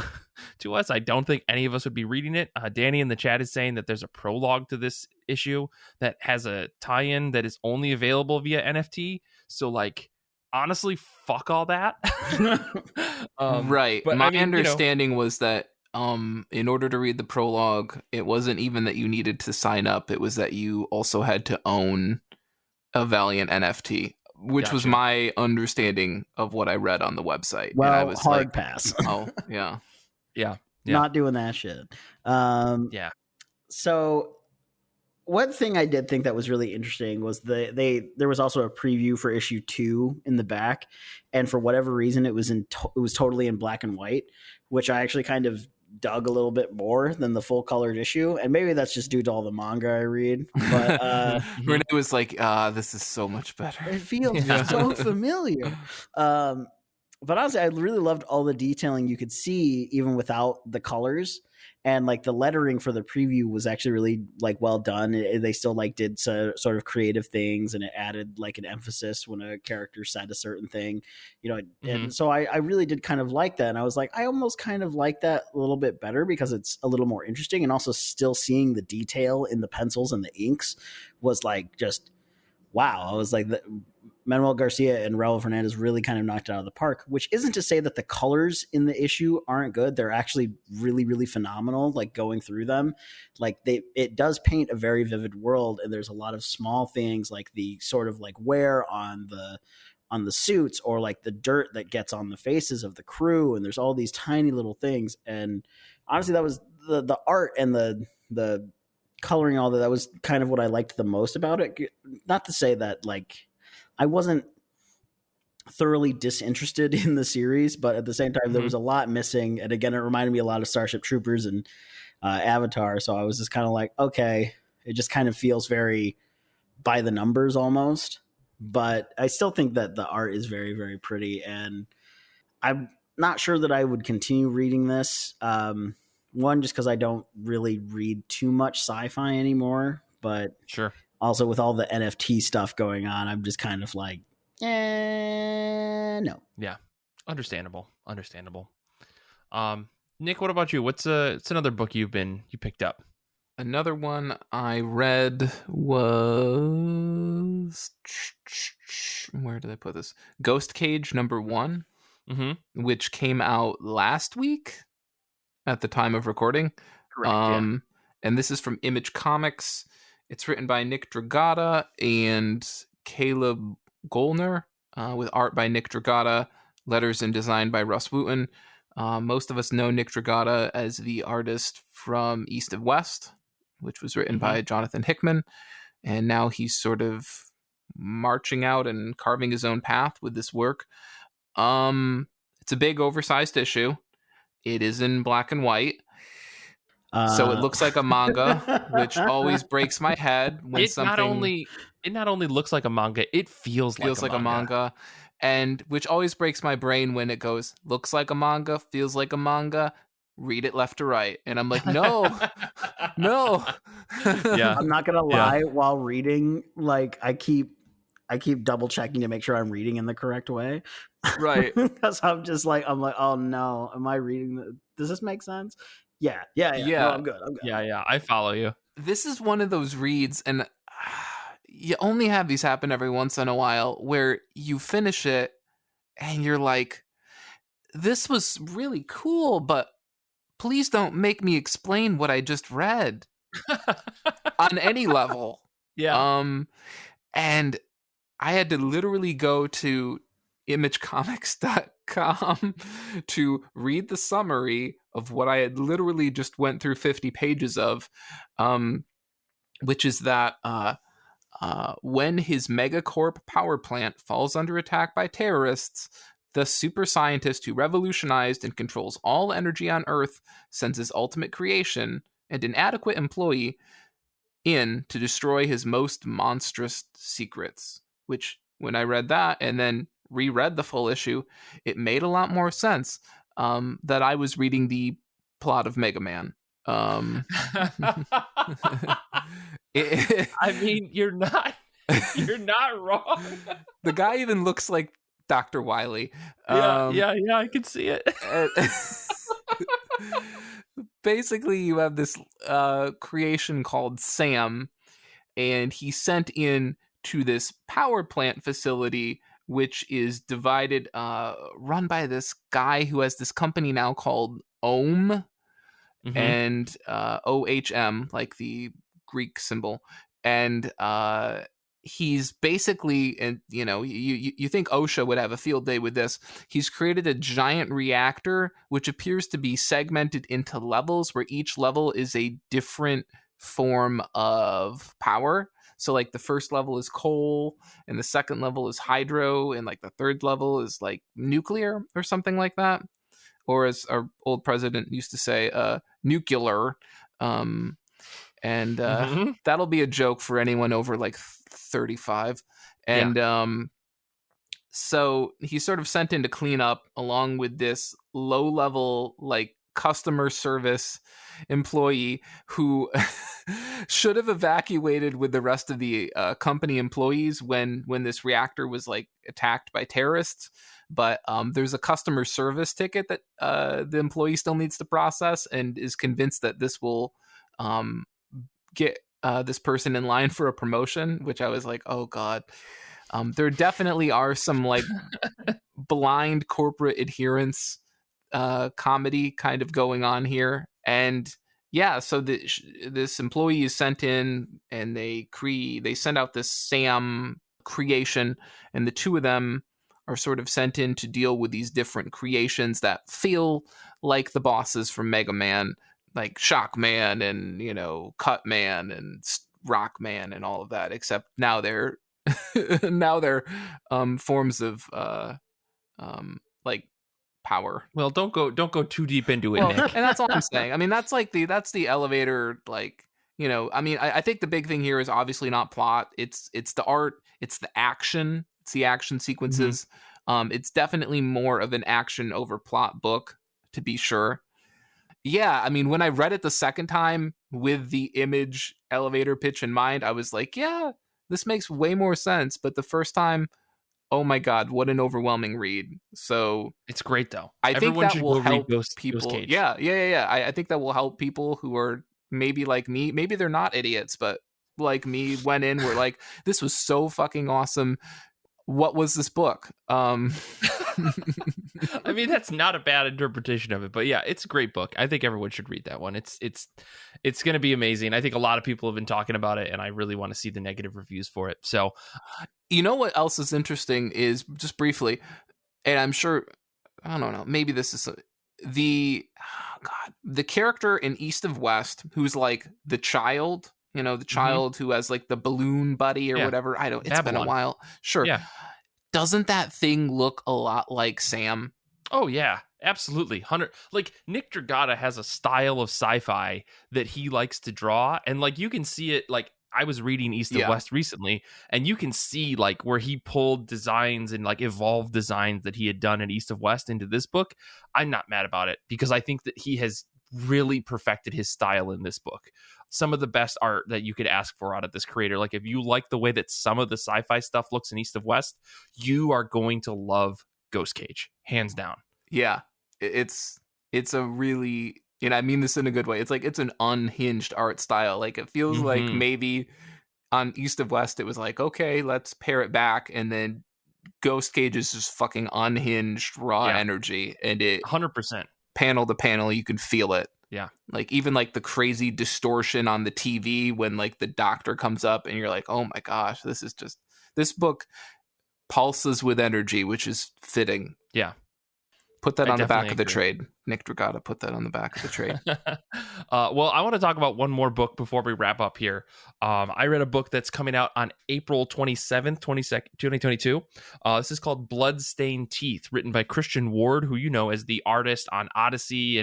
to us, I don't think any of us would be reading it. Danny in the chat is saying that there's a prologue to this issue that has a tie-in that is only available via NFT. So like, honestly, fuck all that. Right. But my understanding was that in order to read the prologue, it wasn't even that you needed to sign up. It was that you also had to own a Valiant NFT, which was my understanding of what I read on the website. Well, and I was hard pass. Oh, yeah. Yeah. Not doing that shit. Yeah. So one thing I did think that was really interesting was there was also a preview for issue 2 in the back, and for whatever reason it was totally in black and white, which I actually kind of dug a little bit more than the full colored issue, and maybe that's just due to all the manga I read. But René was like, "This is so much better. It feels so familiar." But honestly, I really loved all the detailing you could see even without the colors. And like the lettering for the preview was actually really like well done. They still like did sort of creative things, and it added like an emphasis when a character said a certain thing, And so I really did kind of like that. And I was like, I almost kind of like that a little bit better because it's a little more interesting, and also still seeing the detail in the pencils and the inks was like just wow. I was like, Manuel Garcia and Raul Fernandez really kind of knocked it out of the park, which isn't to say that the colors in the issue aren't good. They're actually really, really phenomenal. Like going through them, like it does paint a very vivid world. And there's a lot of small things like the sort of like wear on the suits, or like the dirt that gets on the faces of the crew. And there's all these tiny little things. And honestly, that was the art and the coloring, all that was kind of what I liked the most about it. Not to say that like I wasn't thoroughly disinterested in the series, but at the same time, there was a lot missing. And again, it reminded me a lot of Starship Troopers and Avatar. So I was just kind of like, okay, it just kind of feels very by the numbers almost. But I still think that the art is very, very pretty. And I'm not sure that I would continue reading this. One, just because I don't really read too much sci-fi anymore. But sure. Also, with all the NFT stuff going on, I'm just kind of like, no. Yeah, understandable. Nick, what about you? What's another book you picked up? Another one I read was where did I put this? Ghost Cage #1, which came out last week at the time of recording. Correct, And this is from Image Comics. It's written by Nick Dragata and Caleb Golner, with art by Nick Dragata, letters and design by Russ Wooten. Most of us know Nick Dragata as the artist from East of West, which was written by Jonathan Hickman. And now he's sort of marching out and carving his own path with this work. It's a big oversized issue. It is in black and white. So it looks like a manga, which always breaks my head when it not only looks like a manga, it feels like a manga. And which always breaks my brain when it goes, looks like a manga, feels like a manga, read it left to right. And I'm like, no. Yeah. I'm not gonna lie, while reading, like I keep double checking to make sure I'm reading in the correct way. Right. Because I'm like, oh no, am I reading does this make sense? Yeah. No, I'm good. Yeah, I follow you. This is one of those reads, and you only have these happen every once in a while, where you finish it and you're like, this was really cool, but please don't make me explain what I just read on any level. Yeah. And I had to literally go to imagecomics.com to read the summary of what I had literally just went through 50 pages of, which is that when his megacorp power plant falls under attack by terrorists, the super scientist who revolutionized and controls all energy on Earth sends his ultimate creation, an inadequate employee, in to destroy his most monstrous secrets. Which, when I read that and then reread the full issue, it made a lot more sense that I was reading the plot of Mega Man. I mean, you're not wrong. The guy even looks like Dr. Wily. Yeah, I can see it. Basically, you have this creation called Sam, and he's sent in to this power plant facility, which is divided, run by this guy who has this company now called Ohm, and OHM, like the Greek symbol. And he's basically, and you think OSHA would have a field day with this. He's created a giant reactor, which appears to be segmented into levels, where each level is a different form of power. So like the first level is coal, and the second level is hydro, and like the third level is like nuclear or something like that. Or as our old president used to say, nuclear. And that'll be a joke for anyone over like 35. And so he's sort of sent in to clean up, along with this low-level like customer service employee who should have evacuated with the rest of the company employees when this reactor was like attacked by terrorists. But there's a customer service ticket that the employee still needs to process, and is convinced that this will get this person in line for a promotion, which I was like, oh God. There definitely are some like blind corporate adherence comedy kind of going on here. And yeah, so this employee is sent in, and they send out this Sam creation, and the two of them are sort of sent in to deal with these different creations that feel like the bosses from Mega Man, like Shockman and Cut Man and Rock Man and all of that, except now they're forms of like power. Well, don't go too deep into it, Nick. And that's all I'm saying. I mean, that's the elevator, like, I mean, I think the big thing here is obviously not plot. It's the art, it's the action, it's the action sequences. It's definitely more of an action over plot book, to be sure. Yeah, I mean, when I read it the second time with the Image elevator pitch in mind, I was like, yeah, this makes way more sense. But the first time, oh my God, what an overwhelming read. So it's great though. I think that will help people. Yeah. I think that will help people who are maybe like me. Maybe they're not idiots, but like me, went in, were like, this was so fucking awesome. What was this book? I mean, that's not a bad interpretation of it, but yeah, it's a great book. I think everyone should read that one. It's going to be amazing. I think a lot of people have been talking about it, and I really want to see the negative reviews for it. So, you know what else is interesting is, just briefly, and I'm sure, I don't know, maybe this is the character in East of West who's like the child, the child who has like the balloon buddy or whatever. It's Babylon. been a while. Sure. Yeah. Doesn't that thing look a lot like Sam? Oh yeah, absolutely. Like Nick Dragata has a style of sci-fi that he likes to draw, and like you can see it. Like I was reading East of West recently, and you can see like where he pulled designs and like evolved designs that he had done in East of West into this book. I'm not mad about it because I think that he has really perfected his style in this book. Some of the best art that you could ask for out of this creator. Like if you like the way that some of the sci-fi stuff looks in East of West, you are going to love Ghost Cage, hands down. Yeah, it's a really, and I mean this in a good way. It's like it's an unhinged art style. Like it feels like maybe on East of West it was like, okay, let's pare it back, and then Ghost Cage is just fucking unhinged raw energy, and it 100%. Panel to panel, you can feel it. Yeah. Like even like the crazy distortion on the TV when like the doctor comes up and you're like, oh my gosh, this book pulses with energy, which is fitting. Yeah. Put that on the back of the trade. Nick Dragata, put that on the back of the trade. Well, I want to talk about one more book before we wrap up here. I read a book that's coming out on April 27th, 2022. This is called Bloodstained Teeth, written by Christian Ward, who you know as the artist on Odyssey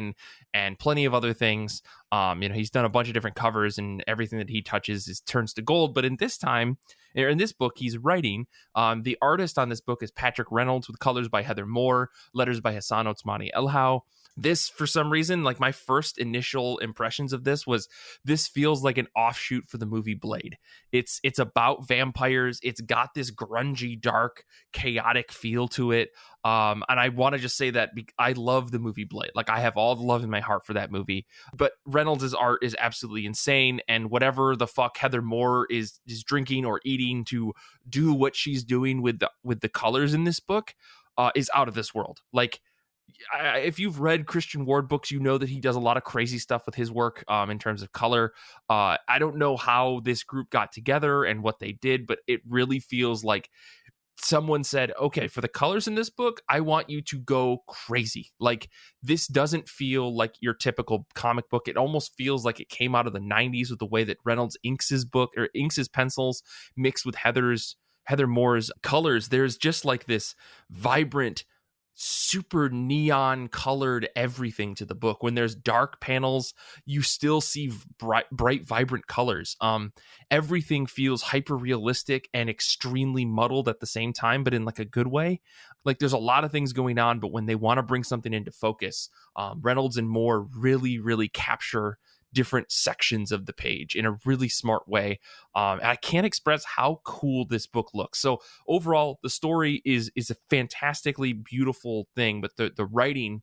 and plenty of other things. He's done a bunch of different covers, and everything that he touches turns to gold. But in this book, he's writing. The artist on this book is Patrick Reynolds, with colors by Heather Moore, letters by Hassan Otsmani Elhau. This, for some reason, like my first initial impressions of this feels like an offshoot for the movie Blade. It's about vampires. It's got this grungy, dark, chaotic feel to it. And I want to just say that I love the movie Blade. Like I have all the love in my heart for that movie. But Reynolds' art is absolutely insane. And whatever the fuck Heather Moore is drinking or eating to do what she's doing with the colors in this book is out of this world. Like, if you've read Christian Ward books, you know that he does a lot of crazy stuff with his work in terms of color. I don't know how this group got together and what they did, but it really feels like someone said, okay, for the colors in this book, I want you to go crazy. Like this doesn't feel like your typical comic book. It almost feels like it came out of the 90s with the way that Reynolds inks his pencils mixed with Heather Moore's colors. There's just like this vibrant, super neon colored everything to the book. When there's dark panels, you still see bright vibrant colors. Everything feels hyper realistic and extremely muddled at the same time, but in like a good way. Like there's a lot of things going on, but when they want to bring something into focus, Reynolds and Moore really capture different sections of the page in a really smart way. And I can't express how cool this book looks. So overall, the story is a fantastically beautiful thing, but the writing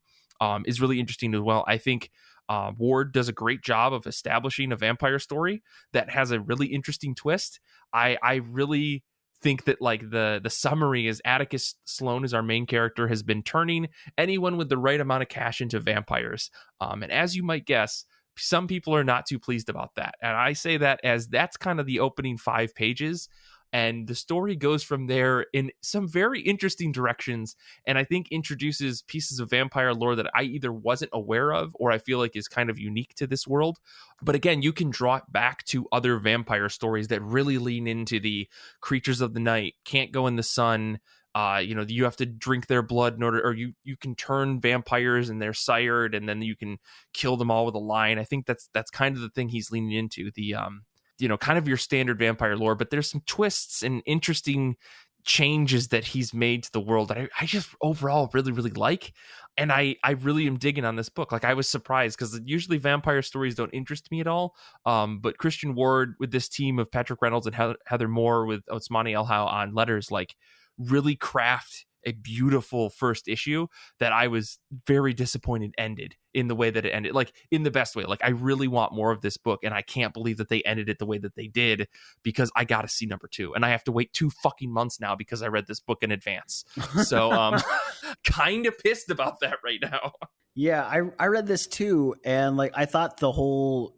is really interesting as well. I think Ward does a great job of establishing a vampire story that has a really interesting twist. I really think that like the summary is Atticus Sloan, as our main character, has been turning anyone with the right amount of cash into vampires. And as you might guess, some people are not too pleased about that. And I say that as that's kind of the opening 5 pages. And the story goes from there in some very interesting directions. And I think introduces pieces of vampire lore that I either wasn't aware of or I feel like is kind of unique to this world. But again, you can draw it back to other vampire stories that really lean into the creatures of the night, can't go in the sun. You have to drink their blood in order, or you can turn vampires and they're sired, and then you can kill them all with a line. I think that's kind of the thing he's leaning into, the kind of your standard vampire lore, but there's some twists and interesting changes that he's made to the world that I just overall really like. And I really am digging on this book. Like I was surprised because usually vampire stories don't interest me at all. But Christian Ward with this team of Patrick Reynolds and Heather Moore with Otsmani Elhau on letters, like really craft a beautiful first issue that I was very disappointed ended in the way that it ended, like in the best way. Like I really want more of this book, and I can't believe that they ended it the way that they did, because I got to see number 2, and I have to wait 2 fucking months now because I read this book in advance. So kind of pissed about that right now. Yeah, I read this too, and like I thought the whole,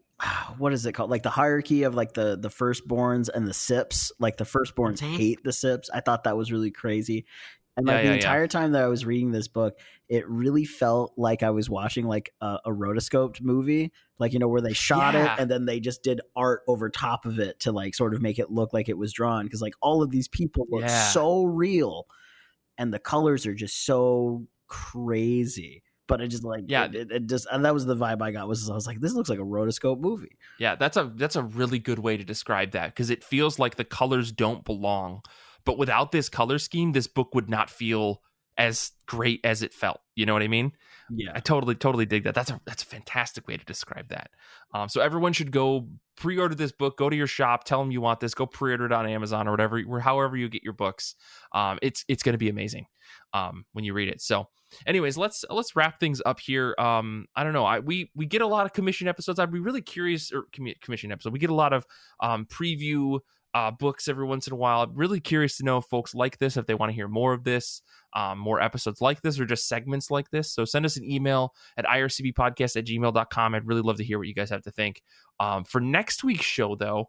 what is it called, like the hierarchy of like the firstborns and the sips, like the firstborns hate the sips. I thought that was really crazy. And like the entire time that I was reading this book, it really felt like I was watching like a rotoscoped movie, like, you know, where they shot it and then they just did art over top of it to like sort of make it look like it was drawn, because like all of these people look so real and the colors are just so crazy. But it just like, it just, and that was the vibe I got, I was like, this looks like a rotoscope movie. Yeah, that's a really good way to describe that, because it feels like the colors don't belong. But without this color scheme, this book would not feel as great as it felt. You know what I mean? Yeah, I totally dig that. That's a fantastic way to describe that. So everyone should go pre-order this book. Go to your shop, tell them you want this. Go pre-order it on Amazon or whatever, however you get your books. It's going to be amazing when you read it. So, anyways, let's wrap things up here. I don't know. We get a lot of commission episodes. I'd be really curious, or commission episode. We get a lot of preview books every once in a while. I'm really curious to know if folks like this, if they want to hear more of this, more episodes like this, or just segments like this. So send us an email at ircbpodcast@gmail.com. I'd really love to hear what you guys have to think. For next week's show, though,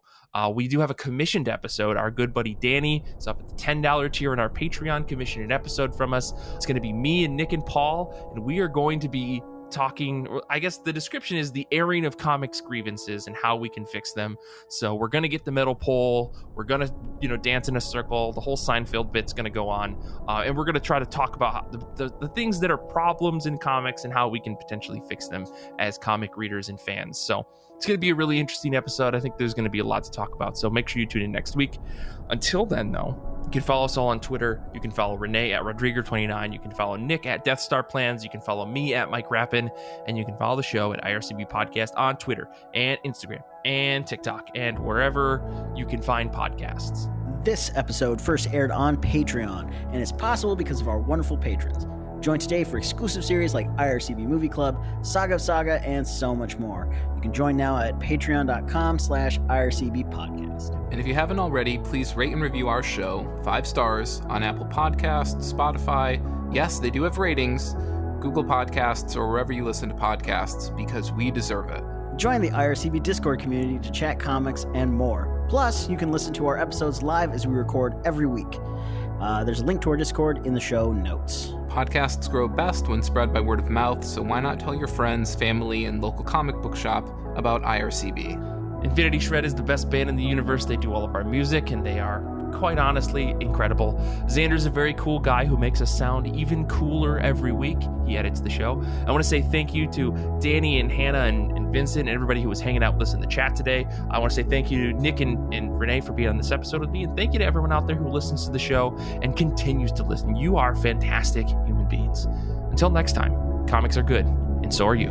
we do have a commissioned episode. Our good buddy Danny is up at the $10 tier in our Patreon, commissioned an episode from us. It's going to be me and Nick and Paul, and we are going to be talking, I guess the description is the airing of comics grievances and how we can fix them. So we're going to get the metal pole, we're going to dance in a circle, the whole Seinfeld bit's going to go on, and we're going to try to talk about the things that are problems in comics and how we can potentially fix them as comic readers and fans. So it's going to be a really interesting episode. I think there's going to be a lot to talk about, so make sure you tune in next week. Until then, though, you can follow us all on Twitter. You can follow René at Rodrigo29. You can follow Nick at Death Star Plans. You can follow me at Mike Rappin. And you can follow the show at IRCB Podcast on Twitter and Instagram and TikTok and wherever you can find podcasts. This episode first aired on Patreon, and it's possible because of our wonderful patrons. Join today for exclusive series like IRCB Movie Club, Saga of Saga, and so much more. You can join now at patreon.com/IRCB Podcast. And if you haven't already, please rate and review our show 5 stars on Apple Podcasts, Spotify. Yes, they do have ratings, Google Podcasts, or wherever you listen to podcasts, because we deserve it. Join the IRCB Discord community to chat comics and more. Plus, you can listen to our episodes live as we record every week. There's a link to our Discord in the show notes. Podcasts grow best when spread by word of mouth, so why not tell your friends, family, and local comic book shop about IRCB? Infinity Shred is the best band in the universe. They do all of our music, and they are, quite honestly, incredible. Xander's a very cool guy who makes us sound even cooler every week. He edits the show. I want to say thank you to Danny and Hannah and Vincent and everybody who was hanging out with us in the chat today. I want to say thank you to Nick and René for being on this episode with me, and thank you to everyone out there who listens to the show and continues to listen. You are fantastic human beings. Until next time, comics are good, and so are you.